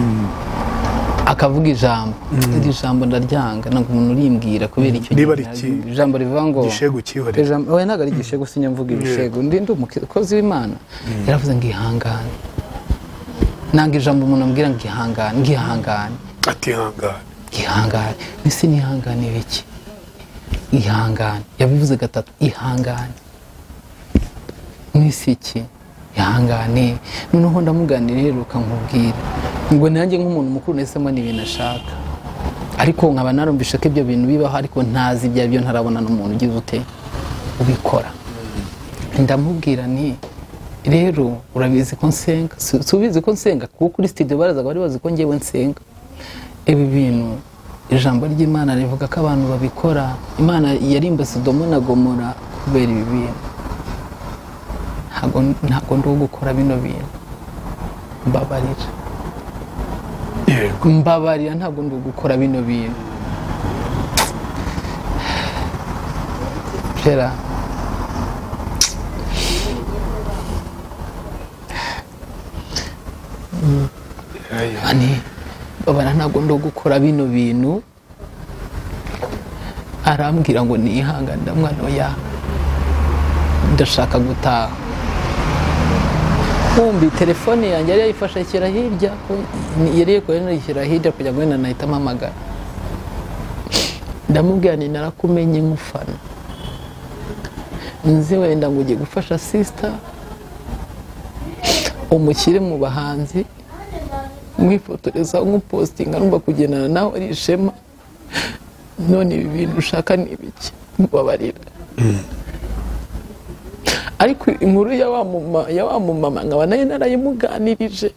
[SPEAKER 1] akavuga ijambo. Iri jambo ndaryanga ntabwo umuntu urimbwira kubera icyo ijambo rivuga ngo
[SPEAKER 2] gishego cyihore.
[SPEAKER 1] Oya ntabwo ari igishego, sinya mvuga ibishego, ndi umukozi w'Imana. Yaravuze ngo ihangane. Nanga ijambo umuntu ambwira ngo ihangane, ngihangane
[SPEAKER 2] ati ihangane,
[SPEAKER 1] ihangane. Nisi nihangane biki, ihangane. Yabivuze gatatu, ihangane. Nisi iki ihangane noneho ndamuganira rero ukamubwira ngo nanjye nk'umuntu mukuru nesemo n'ibintu ashaka ariko nkaba narumvishe ko ibyo bintu bibaho ariko ntazi ibyo ntarabona n'umuntu ugize ute ubikora ndamubwira nti rero urabizi ko nsenga subizi ko nsenga kuko kuri studio barazaga bari bazi ko ngewe nsenga ibi bintu ijambo ry'Imana rivuga ko abantu babikora Imana yarimba Sodomu na Gomora kubera ibi bintu ntabwo ndi gukora bino bintu mbabarira mbabarira ntabwo ndi gukora bino bintu Pera ani babana ntabwo ndi gukora bino bintu arambwira ngo nihangane mwana oya ndashaka gutaha kumbi telefone yanjye yari yayifashe kera hirya yari yayishyira hirya kugira ngo wenda nahita mpamagara ndamubwira ni narakumenye nk'ufana nzi wenda ngo ugiye gufasha sister umushyire mu bahanzi mwifotoreza nk'upostinga numva kugendana nawe ari ishema none ibi bintu ushaka ni ibiki mubabarira ariko inkuru ya wa mumama nkaba nayo narayimuganirije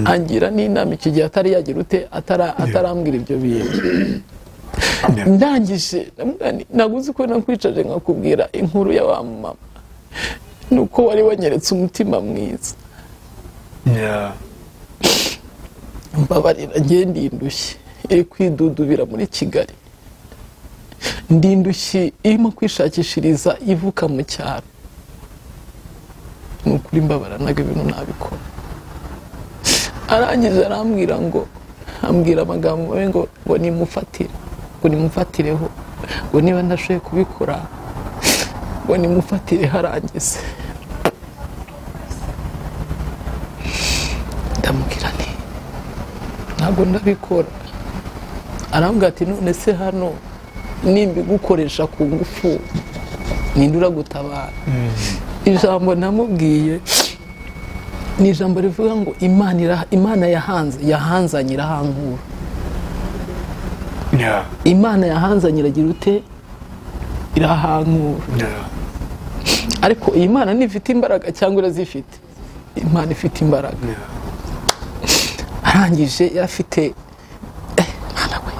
[SPEAKER 1] angira n'inama iki gihe atari yagira ute atarambwira ibyo bintu ndangije naguze ko nakwicaje nkakubwira inkuru ya wa mumama nuko wari wanyeretse umutima mwiza mbabarira ngiye ndindushye iri kwidudubira muri Kigali ndindushye irimo kwishakishiriza ivuka mu cyaro nukuri mbabara naga ibintu nabikora arangije arambwira ngo ambwira amagambo ngo nimufatireho ngo niba ndashoboye kubikora ngo nimufatire harangize ndamubwira nti ntabwo ndabikora arambwira ati none se hano nimba gukoresha ku ngufu nindura gutabara ijambo namubwiye ni ijambo rivuga ngo Imana yahanzanye irahangura Imana yahanzanye iragira ute irahangura ariko iyi Mana nifite imbaraga cyangwa irazifite Imana ifite imbaraga arangije yarafite Mana we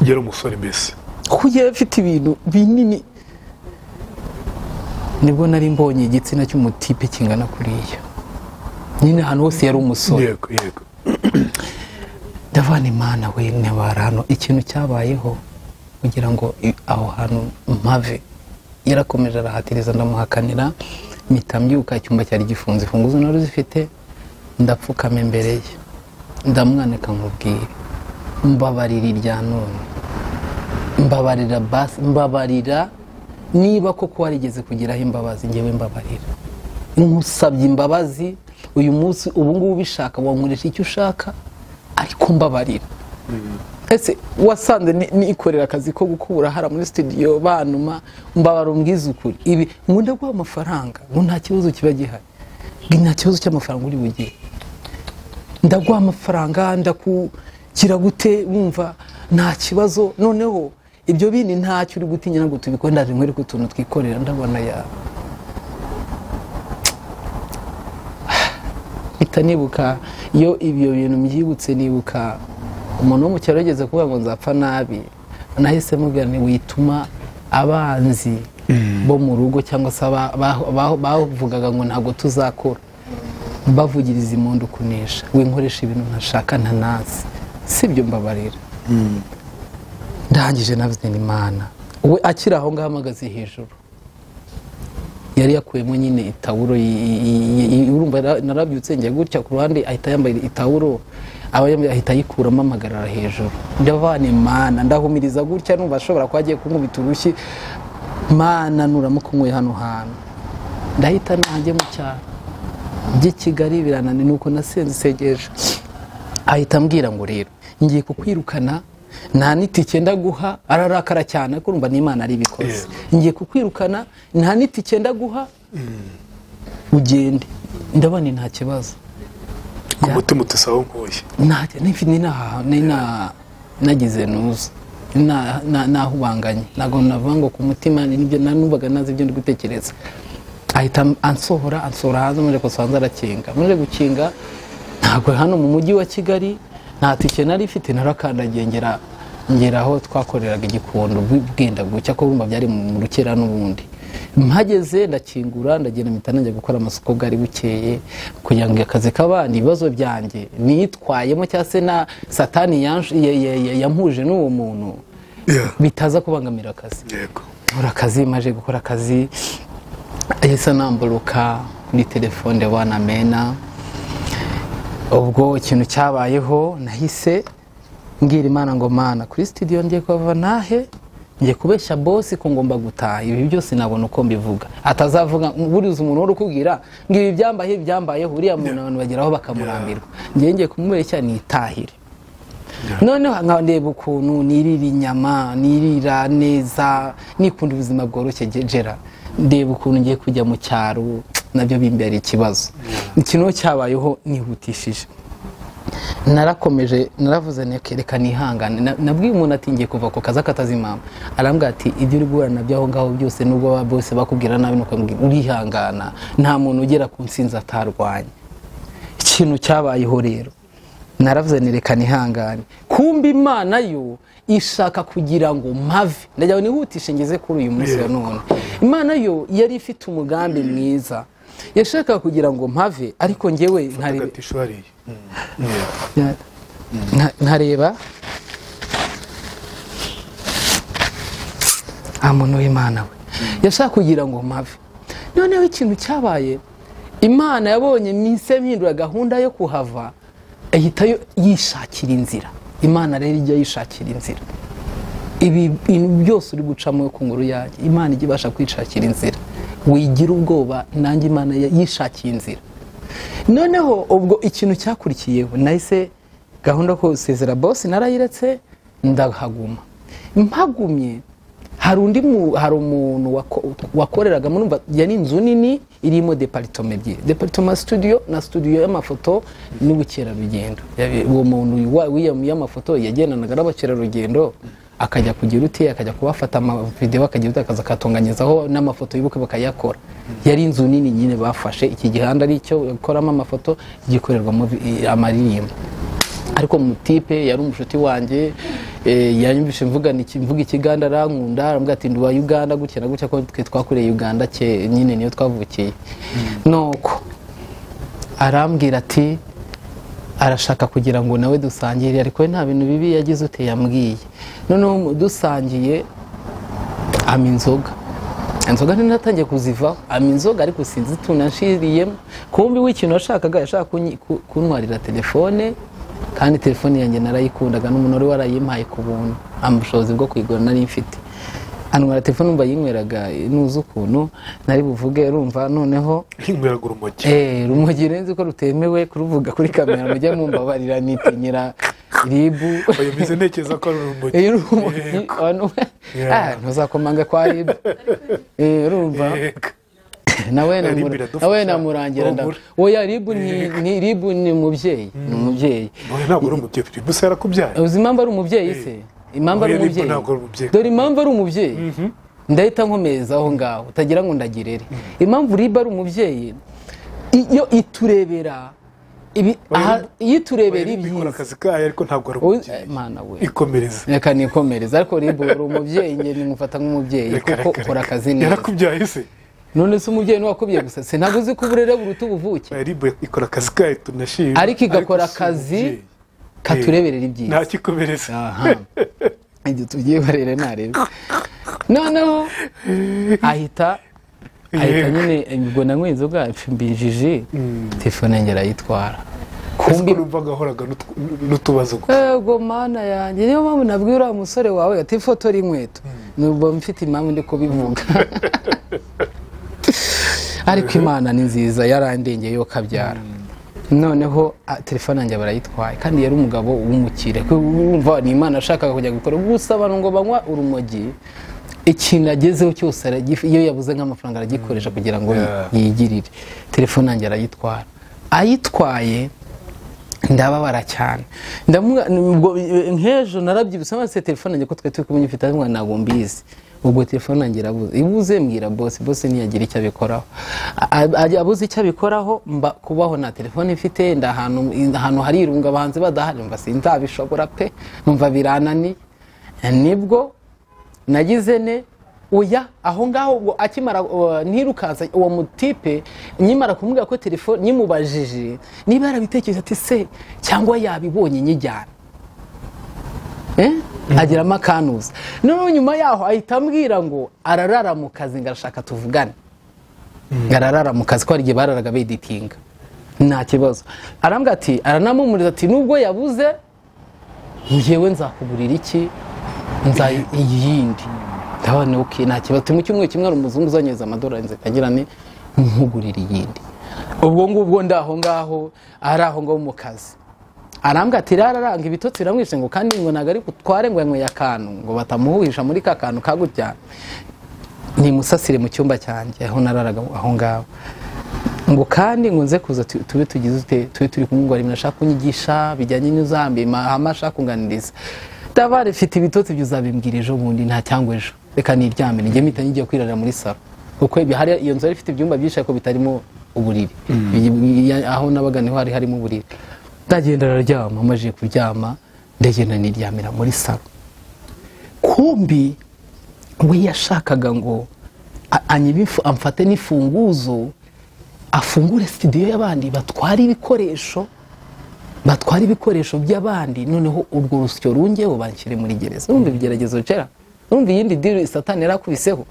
[SPEAKER 2] yari umusore mbese
[SPEAKER 1] kuko afite ibintu binini nibwo nari mbonye igitsina cy'umutipe kingana kuriya nyine hano hose yari umusore
[SPEAKER 2] yego
[SPEAKER 1] ndavana Imana we ntabara hano ikintu cyabayeho kugira ngo aho hantu mpave yarakomeje arahatiriza ndamuhakanira mitambyuka icyumba cyari gifunze ifunguzo nari zifite ndapfukama imbere ye ndamwaneka nkubwire mbabarira irya none mbabarira basi mbabarira niba koko warigeze kugiraho imbabazi ngewe mbabarira nkusabye imbabazi uyu munsi ubu ngubu ubishaka wankoresha icyo ushaka ariko mbabarira ese wasanze nikorera akazi ko gukura hara muri studio banuma mbabara umbwiza ukuri ibi nkunda guha amafaranga ngo nta kibazo kiba gihari nta kibazo cy'amafaranga uri bugiye ndaguha amafaranga ndakukira gute wumva nta kibazo noneho ibyo bindi ntacyo uri gutinya ntabwo tubikora ndaje nkwereka ko utuntu twikorera ndabona ya itanibuka iyo ibyo bintu mbyibutse nibuka umuntu wo mu cyaro yageze kuvuga ngo nzapfa nabi nahise mubwira ni wituma abanzi bo mu rugo cyangwa se bavugaga ngo ntabwo tuzakora bavugiriza impundu kunesha winkoresha ibintu ntashaka ntanazi sibyo mbabarira ndangije navuze Imana we akira aho ngaho amagaze hejuru yari yakuyemo nyine itawuro urumva narabyutse njye gutya ku ruhande ahita yambaye itawuro abayambaye ahita yikuramo amagarara hejuru ndavana Imana ndahumiriza gutya numva ashobora kwagiye kunkubita urushyi Mana nuramukunwe hano hantu ndahita nanjye mu cyaro by'Kigali biranane nuko nasenze isengesho ahita ambwira ngo rero ngiye kukwirukana nta n'itike ndaguha ararakara cyane ko urumva n'Imana ari bikoze ngiye kukwirukana nta n'itike ndaguha ugende ndabona nta kibazo
[SPEAKER 2] ku mutima utusaba nkuye
[SPEAKER 1] nagize nuza nahubanganye ntabwo navuga ngo ku mutima nanubaga nazi ibyo ndi gutekereza ahita ansohora hanze muri kusanza arakinga muri gukinga ntabwo hano mu mujyi wa Kigali nta tike nari ifite narakandagiye ngera aho twakoreraga igikondo bwenda gucya ko bumva byari mu rukera n'ubundi mpageze ndakingura ndagenda mpita najya gukora amasuko bwari bukeye kugira ngo akazi k'abandi ibibazo byanjye nitwayemo cyangwa se na satani yampuje n'uwo muntu bitaza kubangamira akazi nkora akazi maje gukora akazi yahise anamburuka kuri telefone wanamena ubwo ikintu cyabayeho nahise mbwira Imana ngo Mana kuri studio ngiye kuva nahe ngiye kubeshya boss ko ngomba gutaha ibi byose nabona uko mbivuga atazavuga buriza umuntu wari ukubwira ngo ibi byambayeho uriya muntu abantu bageraho bakamurambirwa ngiye kumubeshya nitahire noneho nkandeba ukuntu nirira inyama nirira neza nikunda ubuzima bworoshye gera ndeba ukuntu ngiye kujya mu cyaro nabyo bimbera ikibazo ikintu cyabayeho nihutishije narakomeje naravuze reka nihangane nabwiye umuntu ati ngiye kuva ku kazi akatazimama arambwira ati ibyo uri guhura nabyo aho ngaho byose nubwo bose bakubwira nabi nuko urihangana nta muntu ugera ku nsinzi atarwanya ikintu cyabayeho rero naravuze reka nihangane kumbe Imana yo ishaka kugira ngo mpave ndagira nihutishe ngeze kuri uyu munsi wa none Imana yo yari ifite umugambi mwiza yashaka kugira ngo mpave ariko ngewe nkareba muntu w'Imana we yashaka kugira ngo mpave noneho ikintu cyabaye Imana yabonye mise mpindura gahunda yo kuhava ahita yishakira inzira Imana rero ijya yishakira inzira ibi bintu byose uri gucamo ku nguru yanjye Imana ijya ibasha kwishakira inzira wigira ubwoba nanjye Imana yishakiye inzira noneho ubwo ikintu cyakurikiyeho nahise gahunda ko sezera boss narayiretse ndahaguma mpagumye hari umuntu wakoreraga numva yari inzu nini irimo department ebyiri department studio na studio y'amafoto n'ubukerarugendo uwo muntu wiyamiye amafoto yagendanaga n'abakerarugendo akajya kugira uti akajya kubafata amavideo akagira uti akaza katunganyizaho n'amafoto y'ubukwe bakayakora yari inzu nini nyine bafashe iki gihanda ari cyo yakoramo amafoto gikorerwamo amaririmbo ariko mu tipe yari umushuti wanjye yanyumvishe mvuga ikiganda arankunda arambwira ati ndi wa Uganda gutya na gutya ko twakoreye Uganda nyine niyo twavukiye nuko arambwira ati arashaka kugira ngo nawe dusangire ariko nta bintu bibi yagize ute yambwiye noneho dusangiye inzoga ninatangiye kuzivaho inzoga ariko sinzi tunashiriyemo kumbi w'ikintu ashakaga yashaka kuntwarira telefone kandi telefone yanjye narayikundaga n'umuntu wari warayimpaye ku buntu ambushobozi bwo kwigura nari mfite antwara telefone umva yinyweraga nuzi ukuntu nari buvuge urumva noneho
[SPEAKER 2] yinyweraga urumogi
[SPEAKER 1] urumogi renze ko rutemewe kuruvuga kuri kamera mujya mumbabarira nitinyira ribu
[SPEAKER 2] oyo bize ntekeza ko ari urumogi
[SPEAKER 1] ntuzakomanga kwa ribu urumva nawe namurangira oya ribu ni umubyeyi ni umubyeyi
[SPEAKER 2] ntabwo ari umubyeyi ribu se yarakubyaye
[SPEAKER 1] uzi impamvu ari umubyeyi se impamvu ari umubyeyi dore impamvu ari umubyeyi ndahita nkomeza aho ngaho utagira ngo ndagirere impamvu ribu ari umubyeyi iyo iturebera iturebera
[SPEAKER 2] ibyiza akazi kayo ariko ntabwo ari umubyeyi ikomereza
[SPEAKER 1] reka nikomereza ariko ribu uri umubyeyi njye nimufata nk'umubyeyi kuko ukora akazi neza
[SPEAKER 2] yarakubyaye se
[SPEAKER 1] none se umubyeyi niwakubye gusa se ntabwo uzi ko uburere buruta ubuvuke
[SPEAKER 2] ribu ikora akazi kayo tunashima
[SPEAKER 1] ariko igakora akazi katureberera ibyiza
[SPEAKER 2] nta kikomereza
[SPEAKER 1] ibyo tubyibarire ntarebe noneho ahita nyine ubwo nanywe inzoga mbijije telefone yanjye arayitwara
[SPEAKER 2] kumbi numva gahoraga n'utubazo
[SPEAKER 1] yego Mana yanjye niyo mpamvu nabwiye uriya musore wawe ati ifotora inkweto nubwo mfite impamvu ndi kubivuga ariko Imana ni nziza yarandengeye yo kabyara noneho telefone yanjye barayitwaye kandi yari umugabo w'umukire wumva ni Imana ashaka kujya gukora gusa abantu ngo banywa urumogi ikintu agezeho cyose iyo yabuze nk'amafaranga aragikoresha kugira ngo yigirire. Telefone yanjye arayitwara, ayitwaye ndababara cyane. Nk'ejo narabyibutse amaze telefone yanjye ko twe turi kumenya ifite ariko ntabwo mbizi. Ubwo telefone yanjye irabuze, ibuze mbwira boss ntiyagira icyo abikoraho. Abuze icyo abikoraho, kubaho na telefone ifite ndahantu hari irunga abahanzi badahari, mva sinzabishobora pe, numva biranani. Nibwo nagize ne oya aho ngaho ubwo akimara ntirukanza uwo mutipe nyimara kumubwira ko telefone nyimubajije niba yarabitekereje ati se cyangwa yabibonye nyijyana agira amakanuza. None nyuma yaho ahita ambwira ngo ararara mu kazi ngashaka tuvugane. Ararara mu kazi ko ari gihe bararaga beditinga nta kibazo. Arambwira ati aranamumuriza ati nubwo yabuze ngewe nzakugurira iki iyindi. Ndabona okay nta kibazo. Mu cyumweru kimwe umuzungu uzanyeza amadolari nzikagira ne nkugurira iyindi. Ubwo ngubwo ndaho ngaho ari aho ngo mu kazi. Arambwira ati rararanga ibitotsi biramwishe ngo kandi ngo nagari kutware ngo yankwe yakanu ngo batamuhuhisha muri kakanu kagutya. Ni musasire mu cyumba cyanjye aho nararaga aho ngaho. Ngo kandi ngo nze kuza tube tugize turi kumwe ari nashaka kunyigisha bijyanye n'uzambi amashaka kunganiriza. Tabare fite ibitotsi byuzabimbwira ejo bundi nta cyangwa ejo. Reka niryame njye mpita ngiye kwirara muri salo. Uko hari iyo nzu ifite ibyumba byinshi ko bitarimo uburiri. Aho nabaga niho harimo uburiri. Ndagenda araryama, amaje kuryama ndagenda niryamira muri salo. Kumbi we yashakaga ngo anyibifu amfate n'ifunguzo afungure studio y'abandi batwara ibikoresho by'abandi, noneho urwo rusyo rungeho banshyire muri gereza. Urumva ibigeragezo cera, urumva yindi diri satani yarakubiseho.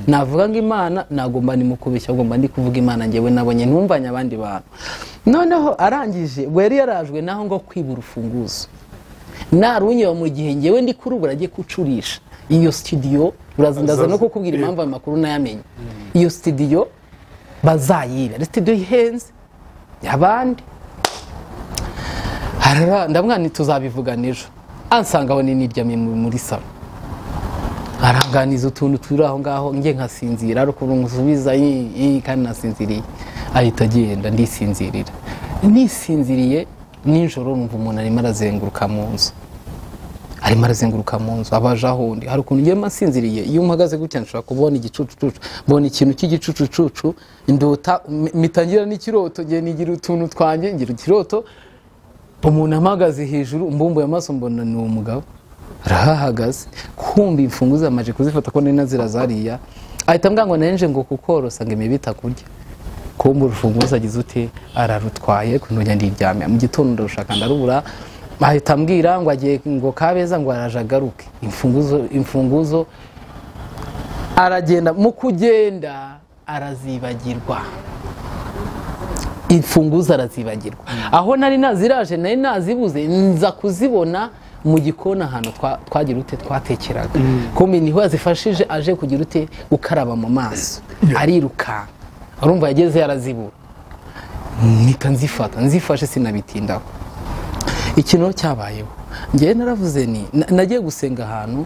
[SPEAKER 1] Navuga ngo Imana nagomba ni mukubishya, agomba ndi kuvuga Imana ngewe nabonye ntumvanya abandi bantu. Noneho arangije bweri yarajwe naho ngo kwibura urufunguzo. Narunyewa mu gihe ngewe ndi kurubura agiye kucurisha iyo studio. Urazindaza no kukubwira impamvu amakuru nayamenye. Iyo studio bazayiba, studio ihenze yabandi. Ndamwana tuzabivuga ejo. Ansanga aho niryamye muri salo. Aranganiza utuntu turi aho ngaho nge nkasinzira ariko nsubiza kandi nasinziriye. Ahita agenda ndisinzirira. Nisinziriye nijoro numva umuntu arimo arazenguruka mu nzu. Abaje aho ndi hari ukuntu ngiye masinziriye iyo mpagaze gutya nshobora kubona igicucucucu, mbona ikintu cy'igicucucucu ndota mitangira n'ikiroto ngiye nigira utuntu twanjye ngira ikiroto. Umuntu amagaze hejuru mbumbuye amaso mbona ni umugabo arahagaze. Kumbi imfunguzo amaje kuzifata ko nina zirazariya. Ahita mbwa ngo nenje ngo kukorosa ngo imibita kurya. Kumbi urufunguzo agize ute ararutwaye kunujya ndiryame. Mu gitondo ndarushaka ndarubura. Ahita mbwira ngo agiye ngo Kabeza ngo arajagaruke. Imfunguzo aragenda, mu kugenda arazibagirwa. Imfunguzo arazibagirwa. Aho nari naziraje nari nazibuze nza kuzibona mu gikona ahantu twagira ute twatekeraga. Kumbi niho yazifashije aje kugira ute gukaraba mu maso. Ariruka. Urumva yageze yarazibura. Nika nzifashe sinabitindaho. Ikintu cyabayeho ngiye naravuze ni nagiye gusenga ahantu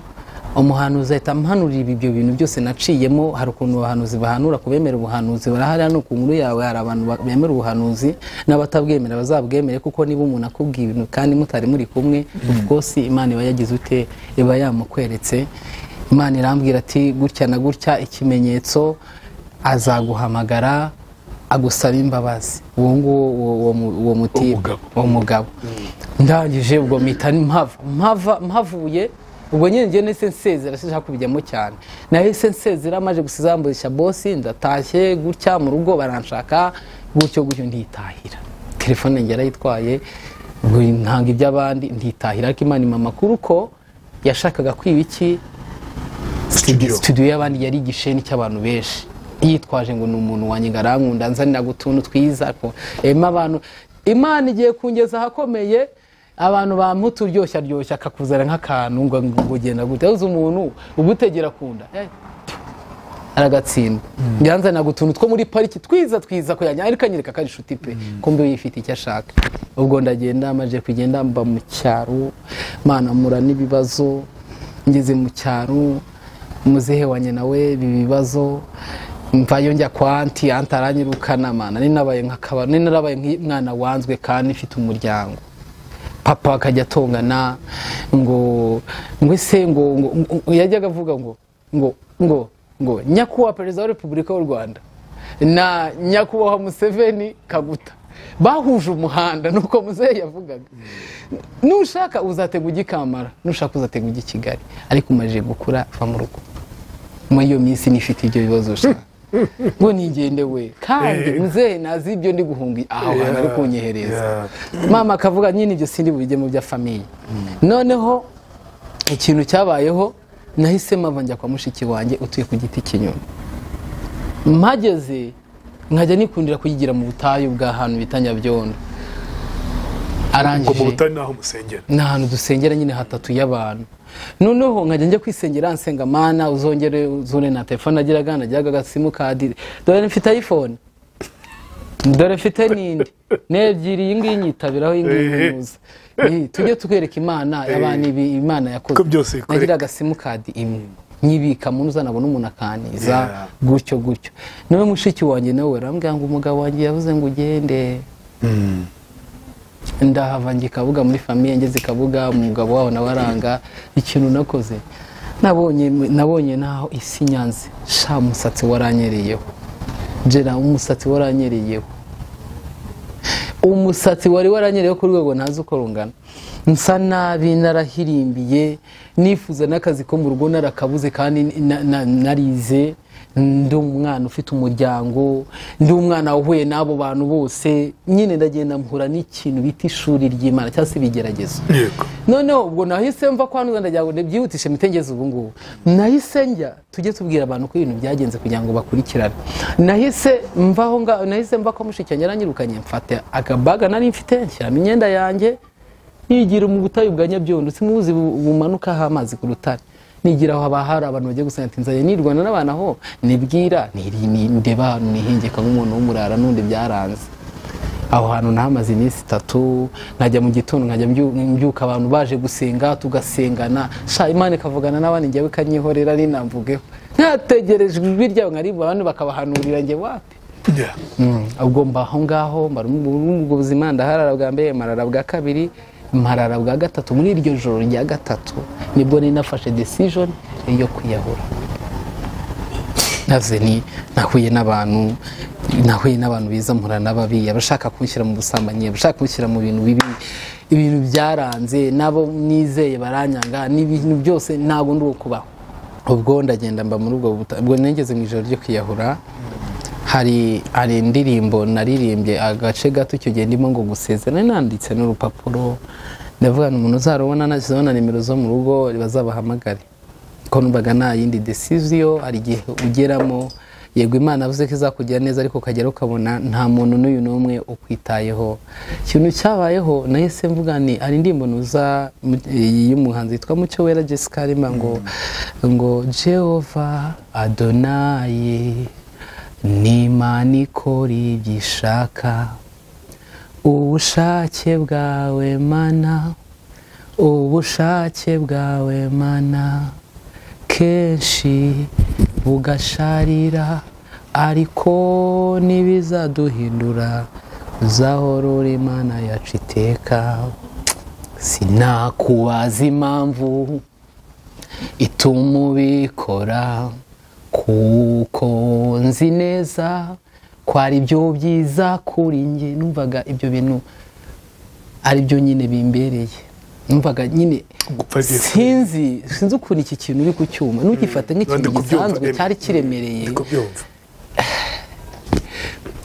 [SPEAKER 1] umuhanuzi ahita ampanurira ibyo bintu byose naciyemo. Hari ukuntu abahanuzi bahanura kubemera ubuhanuzi barahari hano ku nkuru yawe. Hari abantu bemera ubuhanuzi n'abatabwemera bazabwemere, kuko niba umuntu akubwiye ibintu kandi mutari muri kumwe of course Imana iba yagize ute iba yamukweretse. Imana irambwira ati gutya na gutya ikimenyetso azaguhamagara agusaba imbabazi. Uwo muti umugabo. Ndangije ubwo mita mpavuye ubwo nyine nese nsezera sinshaka kubijyamo cyane. Naho nsezera amaje gusizamburisha boss ndatashye gutya mu rugo baranshaka gutyo nditahira. Telefone ngera yitwaye ngo ntanga iby'abandi nditahira. Ariko Imana imama makuru ko yashakaga kwiba iki studio y'abandi yari igisheni cy'abantu benshi. Yitwaje ngo ni umuntu wanjye ngarankunda nzanira gutuntu twiza ko abantu Imana igiye kungeza hakomeye. Abantu bamuturyoshya akakuzana nk'akantu ngo ugenda gute uzi umuntu ugutegera kunda aragatsinda. Ndanzana gutuntu two muri pariki twiza ko yanyarika nyereka kari shuti pe kumbe yifite icyo ashaka. Ubwo ndagenda amaje kugenda mba mu cyaro Mana mura nibibazo ngeze mu cyaro umuzehe wanjye nawe ibi bibazo mvayo njya kwa anti aranyirukana mana ninabaye nk'umwana wanzwe kandi mfite umuryango papa akajya atongana ngo ese ngo yajyaga avuga ngo nyakubahwa perezida wa repubulika y'u Rwanda na nyakubahwa Museveni Kaguta bahuje umuhanda nuko muzehe yavugaga nushaka uzatega ugikamara nushaka uzatega ugi Kigali ariko umaje gukura va mu rugo muri iyo minsi nifite ibyo bibazo ushaka ngo nigende we kandi muzehe nazi ibyo ndi guhunga aho hantu ari kunyehereza mama akavuga nyine ibyo sindi bujye mu bya famille noneho ikintu cyabayeho nahise mava njya kwa mushiki wanjye utuye ku giti cy'inyuma mpageze nkajya nikundira kuyigira mu butayu bwa hantu bita Nyabyondo arangije
[SPEAKER 2] mu butayu naho musengera
[SPEAKER 1] n'ahantu dusengera nyine hatatu y'abantu noneho nkajya njya kwisengera nsenga mana uzone na telefone nagiraga agasimu kadire dore mfite iPhone dore mfite n'indi n'ebyiri iyi ngiyi nyitabiraho iyi ngiyi muza tujye tukwereka imana y'abana imana yakoze nagira agasimu kadi imwe nyibika muntu uzanabona umuntu akaniza gutyo none mushiki wanjye nawe arambwira ngo umugabo wanjye yavuze ngo ugende ndahava njye Kabuga muri famille ngeze Kabuga umugabo waho nawe aranga ikintu nakoze nabonye naho isi nyanze sha umusatsi waranyereyeho jera umusatsi waranyereyeho umusatsi wari waranyereyeho ku rwego ntazi uko rungana nsa nabi narahirimbiye nifuza n'akazi ko mu rugo narakabuze kandi narize ndi umwana ufite umuryango ndi umwana wahuye n'abo bantu bose nyine ndagenda mpura n'ikintu bita ishuri ry'Imana cyangwa se ibigeragezo noneho ubwo nahise mva kwa ntuza ndagira ngo byihutishe mitengeze ubu ngubu nahise njya tujye tubwira abantu ko ibintu byagenze kugira ngo bakurikirane nahise mva ko mushiki wanjye yaranyirukanye mfata akabaga nari mfite nshyiramo imyenda yanjye nigira mu butayu bwa Nyabyondo simuzi bumanuka amazi ku rutare nigira aho hari abantu bagiye gusenga nzaye nirwana n'abana aho nibwira ndeba nihingeka nk'umuntu w'umurara n'undi byaranze aho hantu nahamaze iminsi 3 nkajya mu gitondo nkajya mbyuka abantu baje gusenga tugasengana sha Imana ikavugana n'abandi njyewe kanyihorera ari namvugeho ntategereje ijwi ryawe nkaribu abantu bakabahanurira njye wapi ubwo mbaho ngaho ubwo buzima ndaharara bwa mbere marara bwa kabiri marara bwa gatatu muri iryo joro rya gatatu nibwo ninafashe decision yo kwiyahura nahuye n'abantu biza mpura n'ababi abashaka kunshyira mu busambanyi abashaka kunshyira mu bintu bibi ibintu byaranze nabo nizeye baranyanga n'ibintu byose ntabwo ndi kubaho ubwo ndagenda mba muri ubwo nengeze mu ijoro ryo kwiyahura hari indirimbo naririmbye agace gato icyo gihe ndimo ngo gusezera nanditse n'urupapuro ndavuga umuntu uzarubona nazibona nimero zo mu rugo bazabahamagare ko numvaga nta yindi decision ari gihe ugeramo yego Imana avuze ko izakugira neza ariko ukagera ukabona nta muntu n'uyu n'umwe ukwitayeho ikintu cyabayeho nahise mvuga ni ari indirimbo nuza y'umuhanzi witwa Mucyo Wera Jessica Arima ngo Jehova Adonai n'Imana ikora ibyo ishaka ubushake bwawe mana ubushake bwawe mana kenshi bugasharira ariko ntibizaduhindura uzahorora Imana yacu iteka sinakubaza impamvu ituma ubikora kuko nzi neza ko ari byo byiza kuri njye numvaga ibyo bintu ari byo nyine bimbereye numvaga nyine sinzi ukuntu iki kintu uri kucyuma nugifata nk'ikintu gisanzwe cyari kiremereye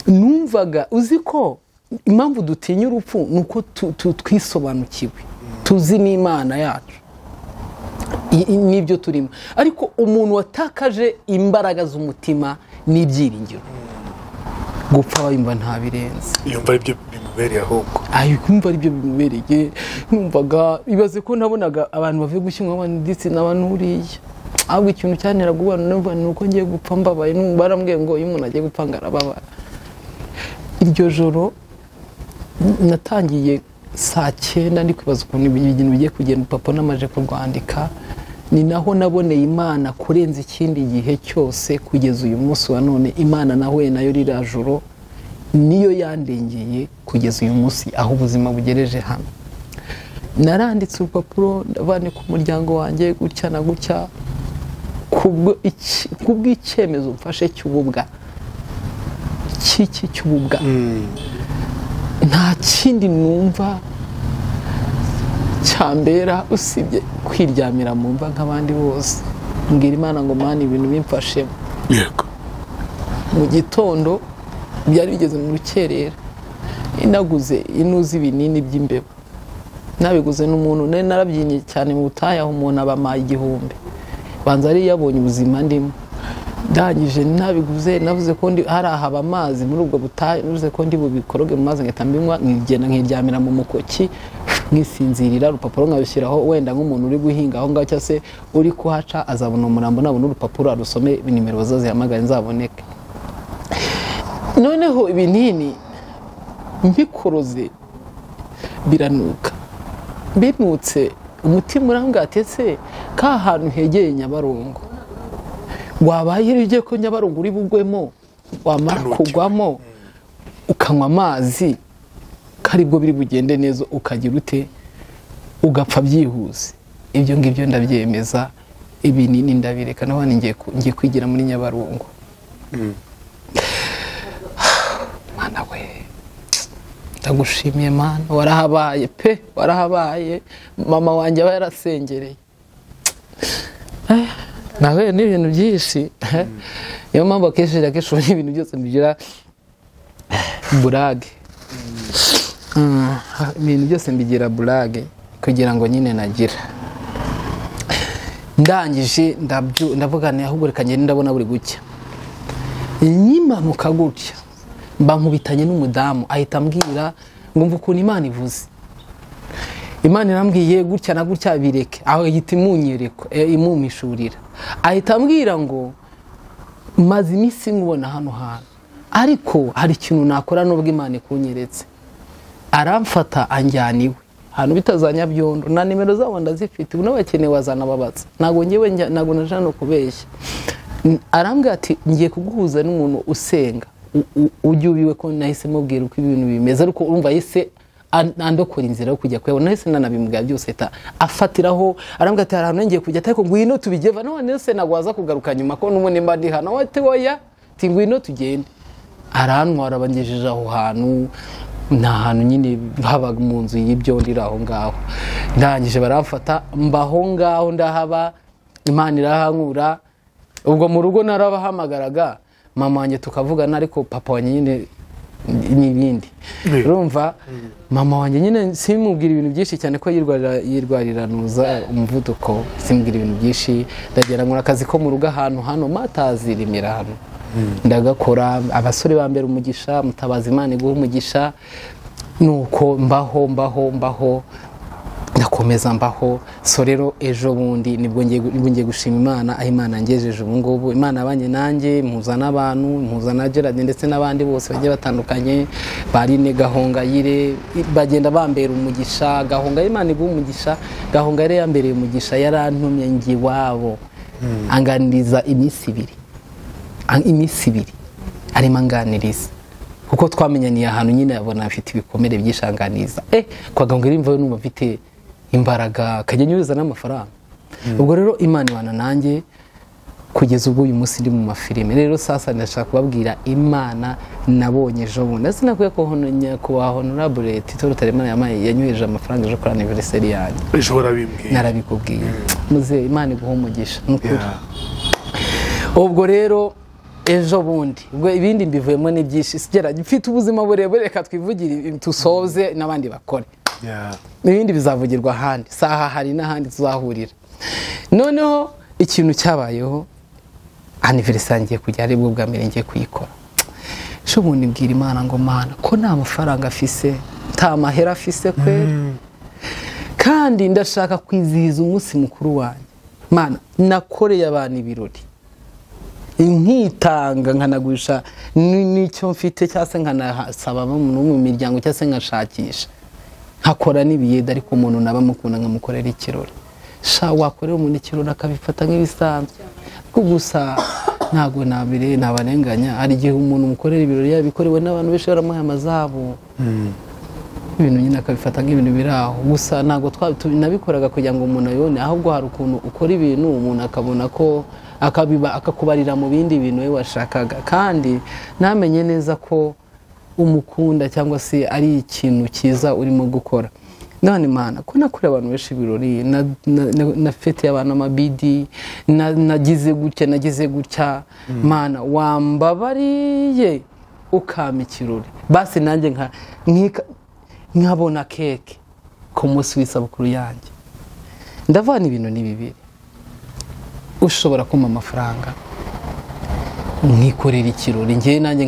[SPEAKER 1] numvaga uzi ko impamvu dutinya urupfu nuko twisobanukiwe tuzi n'Imana yacu nibyo turimo ariko umuntu watakaje imbaraga z'umutima n'ibyiringiro gupfa yumva nta birenze
[SPEAKER 2] yumva ibyo bimubereye ahubwo
[SPEAKER 1] kumva aribyo bimubereye numvaga ibaze ko nabonaga abantu bavuye gushyingwa ndetse n'abanuriye ahubwo ikintu cyanera gubana nuko ngiye gupfa mbabaye barambwiye ngo iyo umuntu agiye gupfa ngarababara iryo joro natangiye saa 9 ndi kwibaza ukuntu ibintu bigiye kugenda papa namaje kurwandika ni naho naboneye Imana kurenza ikindi gihe cyose kugeza uyu munsi wa none. Imana nahuye nayo ririya joro niyo yandengeye kugeza uyu munsi aho ubuzima bugereje hano. Naranditse urupapuro ndavane ku muryango wanjye gutya na gutya kubw'icyemezo mfashe cy'ububwa cy'ububwa. Nta kindi numva cyambera usibye kwiryamira mu mva nk'abandi bose, mbwira Imana ngo Mana ibintu bimfashemo.
[SPEAKER 2] Yego.
[SPEAKER 1] Mu gitondo byari bigeze mu rukerera, inaguze inuzi ibinini by'imbeba, nabiguze n'umuntu narabyinye cyane mu butayu aho umuntu abamaye 1000, banza ari yabonye ubuzima ndimo. Ndangije nabiguze, navuze ko ndi hari ahaba amazi muri ubwo butayu, navuze ko ndi bubikoroge mu mazi ngahita mbinywa, ngigenda nkiryamira mu mukoki nkisinzirira. Urupapuro nkabishyiraho, wenda nk'umuntu uri guhinga aho ngaho cyangwa se uri kuhaca azabona umurambo, nabona urupapuro arusome, nimero zo zihamagaye nzaboneke. Noneho ibinini mbikoroze biranuka, binutse umutima urangatetse ka hantu hegeye Nyabarongo. Wabaye rije ko Nyabarongo uri bugwemo, wamara kugwamo ukanywa amazi karibwo biri bugende neza, ukagira ute ugapfa byihuse. Ibyo ngibyo ndabyemeza, ibinini ndabireka, naho ngiye kwigira muri Nyabarongo. Mana we, ndagushimiye Mana, warahabaye pe, warahabaye. Mama wanjye aba yarasengereye. Nawe ni ibintu byinshi, niyo mpamvu akenshi ibintu byose mbigira burage. Ibintu byose mbigira burage kugira ngo nyine nagira. Ndangije ndavuga ni ahubwo reka ngende ndabona buri gucya. Nyimanuka gutya mba nkubitanye n'umudamu, ahita ambwira ngo mva ukuntu Imana ivuze. Imana irambwiye gutya na gutya bireke, aho yita imunyereko imumishurira. Ahita ambwira ngo maze iminsi nkubona hano hantu, ariko hari ikintu nakora nubwo Imana ikunyeretse. Aramfata anjyaniwe hano bitazanya byondo, na nimero zabo ndazifite, ubu n'abakeneye wazana babaza, ntago ngewe ntago naje no kubeshya. Arambwira ati ngiye kuguhuza n'umuntu usenga, ujye ubiwe ko nahise mubwira uko ibintu bimeze, ariko urumva yise andokora inzira yo kujya kweba. Nahise nanabimubwira byose afatiraho. Arambwira ati hano ngiye kujya, ariko ngwino tubigeva, none se nagwaza kugaruka nyuma ko n'ubundi mba ndi hano. Ati oya, ati ngwino tugende. Arantwara abangejeje aho hantu, nta hantu nyine haba mu nzu y'ibyo ndira aho ngaho. Ndangije baramfata mbaho ngaho ndahaba, Imana irahankura. Ubwo mu rugo narabahamagaraga mama wanjye tukavugana, ariko papa wanjye nyine n'ibindi. Urumva mama wanjye nyine simubwira ibintu byinshi cyane ko yirwariranuza umuvuduko, simubwira ibintu byinshi. Ndagera nkora akazi ko mu rugo ahantu hano matazirimira hano, ndagakora. Abasore bambera umugisha, mutabaza Imana iguha umugisha. Nuko mbaho ndakomeza mbaho. So rero ejo bundi nibwo ngiye gushima Imana, aho Imana ngejeje ubu ngubu. Imana yabanye nanjye, mpuza n'abantu, mpuza na Gerard ndetse n'abandi bose bagiye batandukanye. Barine Gahongayire bagenda bambera umugisha. Gahongayire Imana iguha umugisha. Gahongayire yambereye umugisha, yarantumye ngi wabo anganiriza iminsi ibiri arimo anganiriza, kuko twamenyaniye ahantu nyine yabona afite ibikomere byishanganiza. Kwa Gahongayire imva numva mfite imbaraga, kajya nyuza n'amafaranga. Ubwo rero Imana ibana nanjye kugeza ubwo uyu munsi ndi mu mafilime. Rero sasa ndashaka kubabwira Imana nabonye ejo bundi, ndetse nakwiye ko honorable Tito Rutaremara yanyweje amafaranga ejo kuri anniversaire yanjye.
[SPEAKER 2] Ejo warabimbwiye.
[SPEAKER 1] Narabikubwiye. Muze Imana iguha umugisha n'ukuri. Ubwo rero ejo bundi, ubwo ibindi mbivuyemo ni byinshi, sigera gifite ubuzima burebure, reka twivugire tusoze n'abandi bakore. Ibindi bizavugirwa ahandi, saha hari n'ahandi tuzahurira. Noneho ikintu cyabayeho, anniversaire ngiye kujya, aribwo bwa mbere ngiye kuyikora. Ejo bundi mbwira Imana ngo Mana, ko nta mafaranga afise, nta mahera afise kwera, kandi ndashaka kwizihiza umunsi mukuru wanjye. Mana, nakoreye abantu ibirori, nkitanga nkanagurisha n'icyo mfite, cyase nkanasaba mu miryango, cyase nkashakisha, nkakora n'ibiyeda, ariko umuntu naba mukunda nkamukorera ikirori. sha wakorera umuntu ikirori akabifata nk'ibisanzwe gusa ntago nabarenganya hari igihe umuntu mukorera ibirori yabikorewe n'abantu benshi baramuhaye amazabu ibintu nyine akabifata nk'ibintu biri aho gusa ntago nabikoraga kugira ngo umuntu ayone ahubwo hari ukuntu ukora ibintu umuntu akabona ko akakubarira mu bindi bintu we washakaga kandi namenye neza ko umukunda cyangwa se ari ikintu cyiza urimo gukora none mana ko nakorera abantu benshi ibirori na fete y'abantu amabidi nagize gutya mana wambabariye ukama ikirori basi nanjye nkabona keke ku munsi w'isabukuru yanjye ndavana ibintu ni bibiri ushobora kumpa amafaranga nkikorera ikirori njye nanjye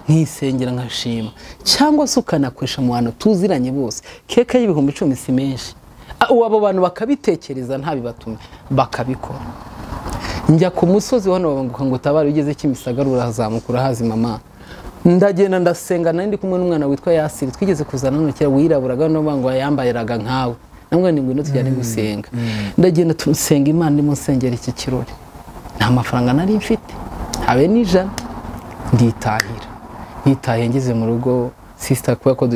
[SPEAKER 1] nkisengera nkashima cyangwa se ukanakoresha mu bantu tuziranye bose keke y'ibihumbi 10 si menshi abo bantu bakabitekereza ntabibatumye bakabikora njya ku musozi hano babanguka ngo tabara ugeze Kimisagara urazamukura hazi mama ndagenda ndasenga nandi kumwe n'umwana witwa Yasiri twigeze kuzana no kira wiraburaga no bango yambayiraga nkawe namwe ni ngwino tujyane gusenga ndagenda tusenga Imana ndimo nsengera iki kirori nta mafaranga nari mfite habe n'ijana nditahiye ngeze mu rugo sister kuba ko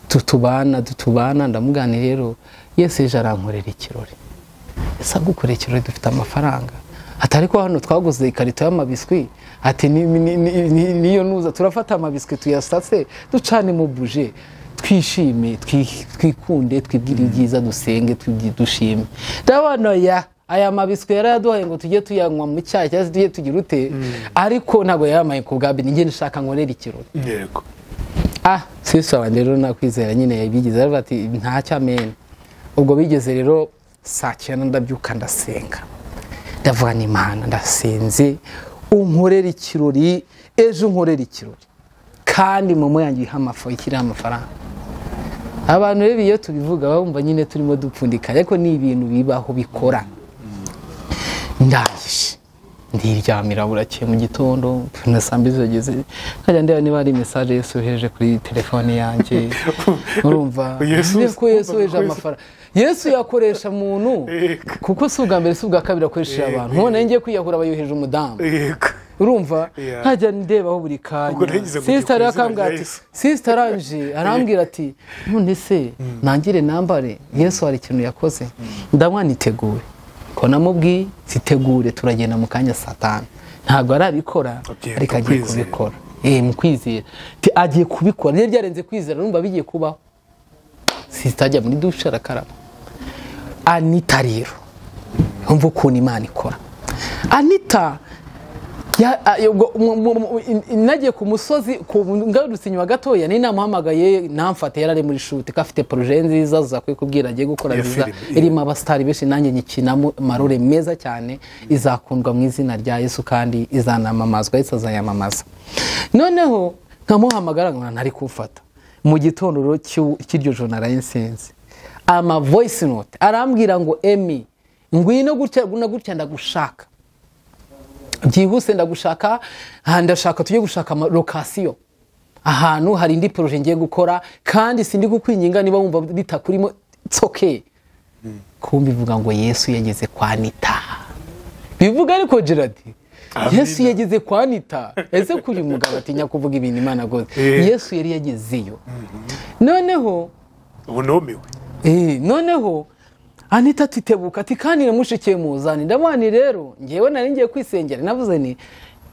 [SPEAKER 1] tutubana ndamugana rero Yesu ejo arankorera ikirori esa gukorera ikirori dufite amafaranga atari ko hano twaguze ikarito y'amabiswi ati niyo nuza turafata amabiswi tuyasatse ducane mu buje twishime twikunde twibwire ibyiza dusenge dushime ndabona aya mabiswi yaraduhaye ngo tujye tuyanywa mu cyayi cyangwa tujye tugira ute ariko ntago yamaye ku bwabe ninge nshaka nkorera ikirori
[SPEAKER 2] yego
[SPEAKER 1] sister wanjye rero nakwizera nyine yabigize bati ntacyo amene ubwo bigeze rero saa 9 ndabyuka ndasenga ndavuga ni Imana ndasenze unkorera ikirori ejo unkorera ikirori kandi mama yanjye ihamafa ikiri amafaranga abantu rero iyo tubivuga bumva nyine turimo dupfundika ariko ni ibintu bibaho bikora ndangije ndiryamira burakeye mu gitondo nasambizo zageze nkajya ndeba niba ari message yasoheje kuri telefone yanjye urumva ko yasoheje amafaranga Yesu yakoresha muntu kuko si ubwa mbere si ubwa kabiri akoresha abantu none ngiye kwiyahura bayoheje umudamu urumva nkajya ndebaho buri kanya sister yakambwira ati sister aranje arambwira ati none se nangire nambare Yesu hari ikintu yakoze ndamwanitegure ko namubwi sitegure turagenda mu kanya saa 5 ntabwo arabikora ariko agiye kubikora mu kwizera agiye kubikora rero byarenze kwizera numva bigiye kubaho sister ajya muri dushe arakaraba Anita rero umva ukuntu Imana ikora Anita nagiye ku musozi ngarutse inyuma gatoya ni namuhamagaye namfate yarari muri shoot kafite projet nziza zakwiye kubwira agiye gukora nziza irimo abastari benshi nanjye nyikina marore meza cyane izakundwa mu izina rya Yesu kandi izanamamazwa Yesu azayamamaza noneho nkamuhamagara ngo ntari kumfata mu gitondo cy'iryo joro narayensenze ama voice note arambwira ngo Emi ngwino gutya ndagushaka byihuse ndagushaka ndashaka tujye gushaka location ahantu hari indi projet ngiye gukora kandi sindi gukwinginga niba wumva bitakurimo it's okay kumbi bivuga ngo Yesu yageze kwa Anita bivuga ariko Gerard Yesu yageze kwa Anita ese kuri mugabo atinya kuvuga ibintu Imana goze Yesu yari yagezeyo noneho
[SPEAKER 2] ubunomewe
[SPEAKER 1] noneho Anita titebuka ati kandi namushikeye muzani ndamwani rero ngewe nari ngiye kwisengera navuze ni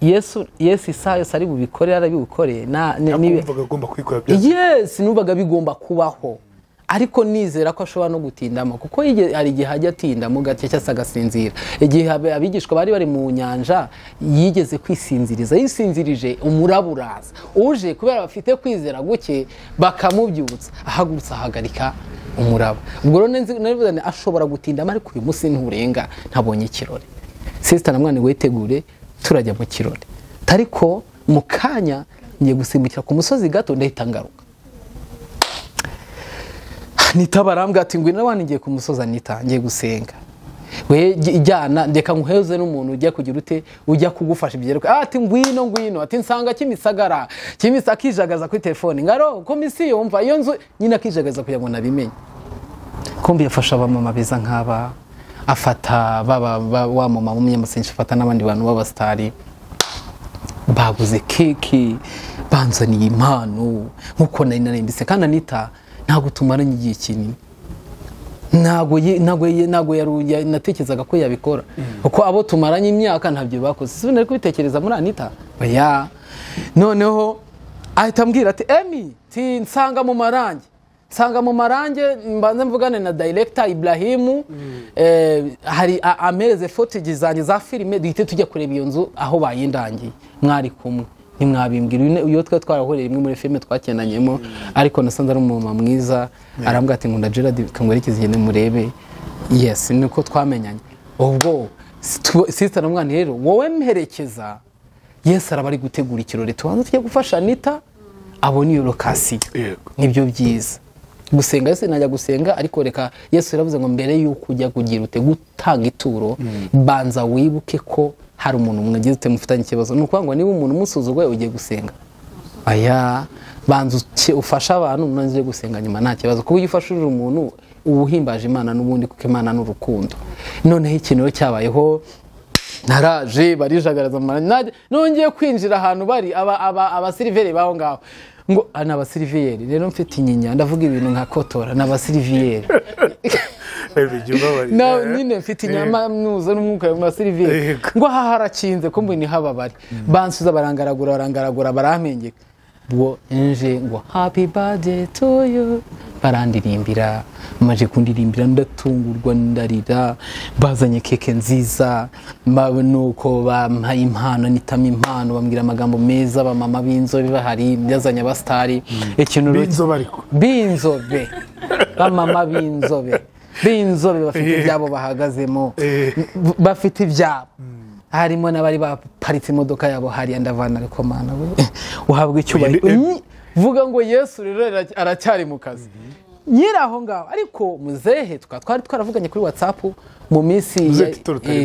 [SPEAKER 1] Yesu isayo sari bubikore arabikore
[SPEAKER 2] numvaga agomba kwikora
[SPEAKER 1] Yes numvaga bigomba kubaho ariko nizera ko ashobora no gutindamo kuko ari igihe hajya atinda mu gace cyasagasinzira igihe abigishwa bari mu nyanja yigeze kwisinziriza yisinzirije umuraburaza uje kubera bafite kwizera guke bakamubyutsa ahagurutsa ahagarika umuraba ubwo rero nari ashobora gutindamo ariko uyu munsi nturenga ntabonye ikirori sister na mwana wetegure turajya mu kirori tariko mu kanya ngiye gusimbukira ku musozi gato ndahita ngaruka nitabarambwa ati ngwino nabandi ngiye ku musozi Anita ngiye gusenga we ijyana ndeka nkuheze n'umuntu ujya kugira ute ujya kugufasha ibyeruka ati ngwino ati nsanga Kimisagara akijagaza kuri telefone ngaro komisiyo umva iyo nzu nyine akijagaza kugira ngo nabimenye kumbi yafasha abamama beza nk'aba, afata wa mama w'umunyamusenyi, afata n'abandi bantu b'abasitari, baguze keke, banzaniye impano nk'uko nari narembise. Kandi Anita ntabwo tumaranye igihe kinini, ntabwo natekerezaga ko yabikora, kuko abo tumaranye imyaka ntabyo bakoze. Si nari kubitekereza muri Anita oya. Noneho ahita ambwira ati Emi, nsanga mu marange mbanze mvugane na director Ibrahimu, hari amereze footage zanjye za filime, duhite tujya kureba iyo nzu aho bayindangiye. Mwari kumwe ntimwabimbwira, iyo twarahoreye rimwe muri filime twakenanyemo, ariko nasanze ari umumama mwiza. Arambwira ati nkunda Gerard, kamwerekeze igende murebe. Yes, niko twamenyanye. Ubwo sister namwana rero, wowe mperekeza, Yesu araba ari gutegura ikirori, tubanza tujye gufasha Anita abone iyo lokasiyo. Nibyo byiza. Gusenga Yesu najya gusenga, ariko reka Yesu yaravuze ngo mbere yuko ujya kugira ute gutanga ituro, banza wibuke ko hari umuntu mwagize ute mufitanye ikibazo. Nuko ngo niba umuntu umusuzugwe ugiye gusenga, aya banza ufasha abantu mwanze gusenga nyuma nta kibazo, kuko ufashije umuntu ubuhimbaje Imana n'ubundi, kuko Imana n'urukundo. Noneho ikintu cyabayeho, naraje barijagaraza nongeye kwinjira ahantu bari abasiriveri baho ngaho, ngo ana abasiriveri rero mfite inyinya, ndavuga ibintu nka kotora n'abasiriveri nyine mfite inyama nuza n'umwuka w'abasiriveri, ngo harakinze ko mbini haba bari bansuza barangaragura barampengeka. Bwo nje ngo happy birthday to you, barandirimbira, maje kundirimbira ndatungurwa ndarira, bazanye keke nziza, nuko bampaye impano, nitama impano, bambwira amagambo meza, bamama b'inzobe bahari, byazanye abastari. Ikintu b'inzobe, bamama b'inzobe bafite ibyabo bahagazemo, bafite ibyabo. Harimo n'abari baparitse imodoka yabo hariya, ndavana ariko Mana we uhabwa icyubahiro. Vuga ngo Yesu rero aracyari mu kazi. Nyiraho ngaho ariko muzehe twari twaravuganye kuri WhatsApp mu minsi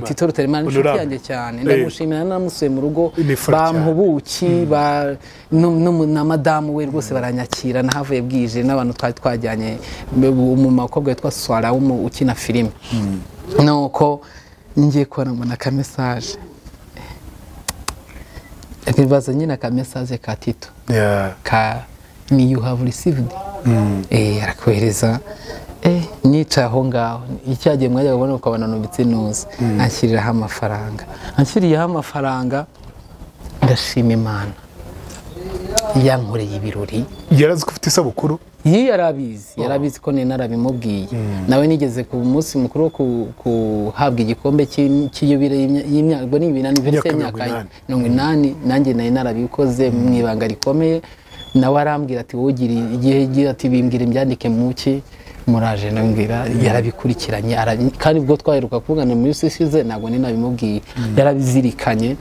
[SPEAKER 1] Tito Ruterimana, inshuti yanjye cyane, ndamushimira, namusuye mu rugo, bamubuki na madamu we rwose baranyakira, nahavuye bwije n'abantu twari twajyanye, umumama w'umukobwa witwa Swara ukina filime. Nuko ngiye kubona mbona ka message, bibaza nyine ka message ka Tito, ka ni you have received, arakohereza, nica aho ngaho icyagiye mwajya kubona ukabona nubitse nuza, anshyiriraho amafaranga, ndashima Imana yankoreye ibirori.
[SPEAKER 2] Yarazi ko ufite isabukuru,
[SPEAKER 1] yarabizi ko nari narabimubwiye. Nawe nigeze ku munsi mukuru kuhabwa igikombe cy'iyubire y'imyaka y'imyaka 80, nanjye nari narabikoze mu ibanga rikomeye. Nawe arambwira ati wowe ugira igihe, ati bimbwira imbyandike muki, muraje nambwira, yarabikurikiranye, kandi ubwo twaheruka kuvugana muri sisize ntabwo ni nabimubwiye, yarabizirikanye.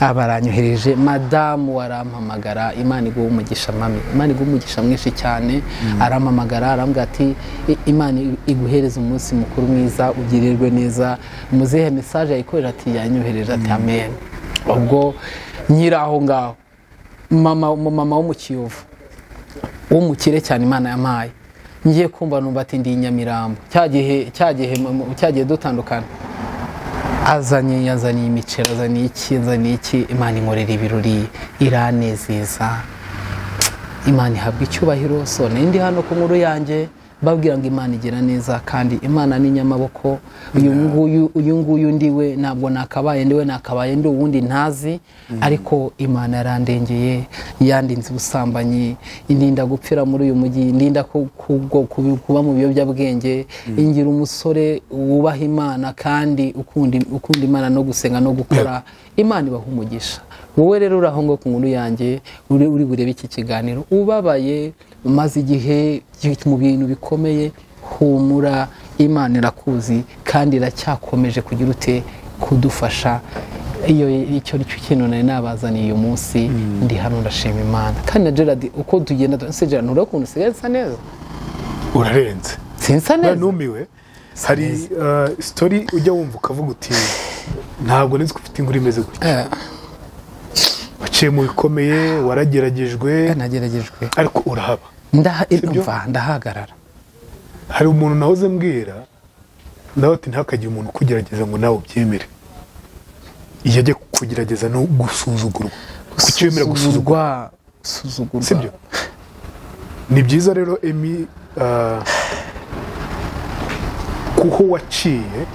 [SPEAKER 1] Abaranyohereje, madamu warampamagara, Imana iguha umugisha mami, Imana iguha umugisha mwinshi cyane. Arampamagara arambwira ati Imana iguhereze umunsi mukuru mwiza, ugirirwe neza. Muzehe message yayikorera ati yanyohereje ati amen. Ubwo nyiraho ngaho mama wo mu Kiyovu w'umukire cyane Imana yampaye, ngiye kumva numva ati ndi Nyamirambo, cyagihe dutandukana, yazaniye imiceri, azaniye iki, Imana inkorera ibirori, iranezeza, Imana ihabwa icyubahiro. So ndi hano ku nkuru yanjye babwira ngo Imana igira neza, kandi Imana ni nyamaboko. Uyu nguyu ndiwe ntabwo nakabaye ndi uwundi ntazi, ariko Imana yarandengeye, yandinze ubusambanyi, indinda gupfira muri uyu mujyi, indinda kuba mu biyobyabwenge, ingira umusore wubaha Imana kandi ukunda Imana no gusenga no gukora. Imana ibaha umugisha. Wowe rero urahongo ku nkuru yanjye, uri burebe iki kiganiro ubabaye, umaze igihe mu bintu bikomeye, humura, Imana irakuzi kandi iracyakomeje kugira ute kudufasha. Icyo kintu nari nabazaniye uyu munsi, ndi hano ndashima Imana. Kandi na Gerard uko tugenda Gerard, ntura ukuntu usigaye usa neza,
[SPEAKER 2] urarenze,
[SPEAKER 1] sinsa neza,
[SPEAKER 2] numiwe. Hari story ujya wumva ukavuga uti ntabwo nzi ko ufite inkuru imeze gutya. Waciye mu bikomeye, warageragejwe,
[SPEAKER 1] nageragejwe,
[SPEAKER 2] ariko urahaba.
[SPEAKER 1] Ndahagarara.
[SPEAKER 2] hari umuntu nahoze mbwira nawe ati ntihakagire umuntu ukugerageza ngo nawe ubyemere. Iyo ajya kugerageza no gusuzugurwa, kuki wemera gusuzugurwa? Sibyo? Ni byiza rero Emi, kuko waciye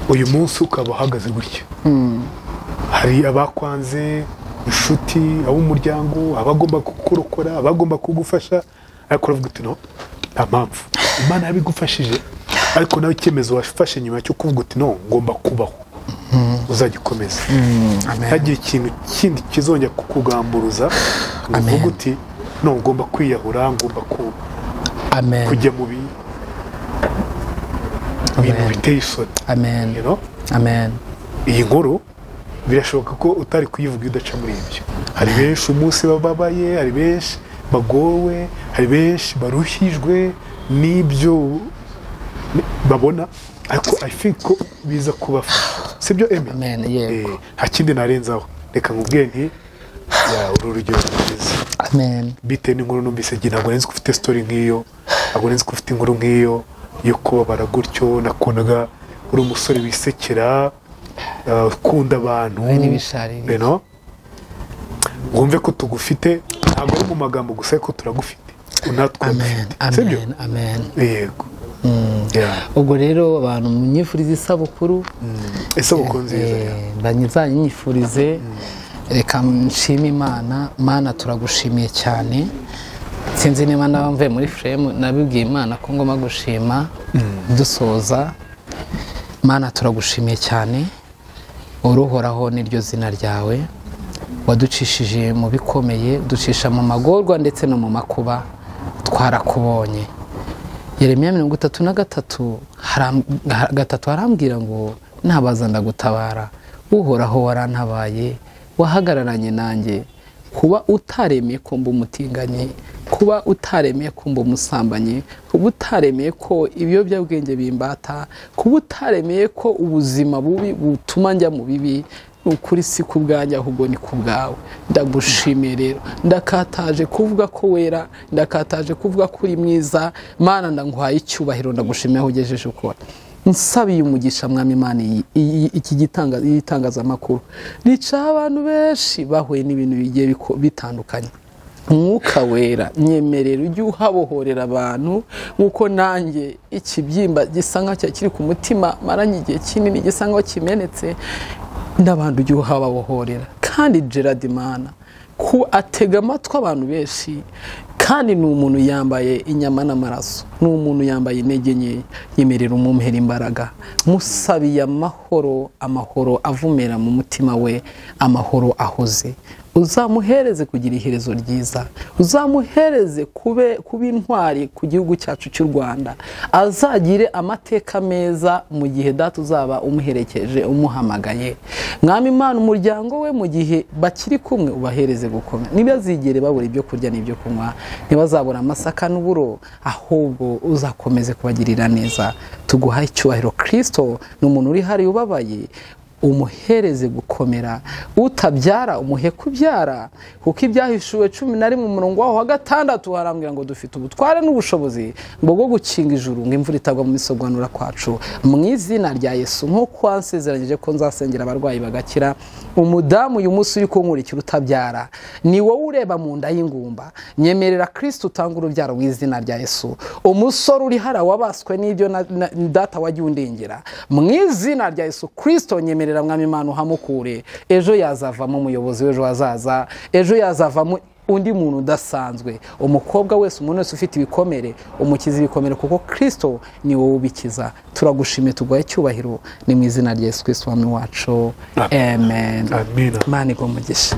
[SPEAKER 2] uyu munsi ukaba uhagaze gutya. Hari abakwanze, inshuti, ab'umuryango, abagomba kukurokora, abagomba kugufasha, ariko uravuga uti no, nta mpamvu, Imana yabigufashije. Ariko nawe icyemezo wafashe nyuma cyo kuvuga uti no, ngomba kubaho, uzagikomeza. Ntihagire ikintu kindi kizongera kukugamburuza ngo uvuge uti no, ngomba kwiyahura, ngomba kujya mu bintu biteye isoni. Iyi nkuru birashoboka ko utari kuyivuga udaca muri ibyo. Hari benshi umunsi bababaye, hari benshi bagowe, hari benshi baruhijwe n'ibyo babona, ariko I think ko biza kubafasha. Sibyo Emi? Nta kindi narenzaho, reka nkubwire nti uru rugero rwiza. Bitewe n'inkuru numvise, ntabwo nzi ko ufite story nk'iyo, ntabwo nzi ko ufite inkuru nk'iyo yo kubabara gutyo. Nakundaga uri umusore wisekera, ukunda abantu, wumve ko tugufite, ntabwo ari mu magambo gusa, ariko turagufite, unatwumvite. Sibyo? Yego.
[SPEAKER 1] Ubwo rero abantu munyifuriza isabukuru
[SPEAKER 2] nziza,
[SPEAKER 1] banyifurize. Reka nshime Imana, turagushimiye cyane. Sinzi niba mvuye muri frame nabibwiye Imana ko ngomba gushima dusoza. Mana, turagushimiye cyane, uruhoraho niryo zina ryawe. Waducishije mu bikomeye, ducisha mu magorwa ndetse no mu makuba, twarakubonye. Yeremiya 33:3 harambwira ngo nabaza ndagutabara. Uhoraho warantabaye, wahagararanye nanjye. Kuba utaremeye ko mba umutinganyi, kuba utaremeye ko mba umusambanyi, kuba utaremeye ko ibiyobyabwenge bimbata, kuba utaremeye ko ubuzima bubi butuma njya mu bibi, ukuri si ku bwanjye ahubwo ni ku bwawe. Ndagushimiye rero, ndakataje kuvuga ko wera, ndakataje kuvuga ko uri mwiza. Mana, ndaguhaye icyubahiro, ndagushimiye aho ugejeje ukora. Nsabiye umugisha Mwami Imana, iki gitangazamakuru rica abantu benshi bahuye n'ibintu bigiye bitandukanye. Mwuka wera, nyemerera ujye uhabohorera abantu, nkuko nanjye ikibyimba gisa nk'aho kiri ku mutima maranye igihe kinini, gisa nk'aho kimenetse, n'abantu ujye uhababohorera. Kandi Gerard Mana, ku atega amatwi abantu benshi, kandi ni umuntu yambaye inyama n'amaraso, ni umuntu yambaye intege nke. Yemerera umumpera imbaraga, musabiye amahoro avumera mu mutima we, amahoro ahoze. Uzamuhereze kugira iherezo ryiza, uzamuhereze kuba intwari ku gihugu cyacu cy'u Rwanda. Azagire amateka meza mu gihe data uzaba umuherekeje, umuhamagaye. Mwami Imana, umuryango we mu gihe bakiri kumwe ubahereze gukomera. Ntibazigere babura ibyo kurya n'ibyo kunywa, ntibazabura amasaka n'uburo, ahubwo uzakomeze kubagirira neza. Tuguhaye icyubahiro. Kristo ni umuntu uri hari ubabaye, umuhereze gukomera. Utabyara umuhe kubyara, kuko ibyahishuwe 11:6 harambwira ngo dufite ubutware n'ubushobozi bwo gukinga ijuru, ngo imvura itagwa mu misogwanura kwacu. Mu izina rya Yesu, nk'uko wansezeranyije ko nzasengera abarwayi bagakira. Umudamu uyu munsi uri kunkurikira utabyara, ni wowe ureba mu nda y'ingumba. Nyemerera Kristo utanga urubyaro mu izina rya Yesu. Umusore uri hara wabaswe n'ibyo data wagiye undengera, mu izina rya Yesu Kristo nyemerera Mwami Imana uhamukure. Ejo yazavamo umuyobozi w'ejo hazaza, ejo yazavamo undi muntu udasanzwe. Umukobwa wese, umuntu wese ufite ibikomere, umukiza ibikomere, kuko Kristo ni wowe ubikiza. Turagushimiye, tuguhaye icyubahiro, ni mu izina rya Yesu Kristo Mwami wacu. Amen. Imana igumugisha.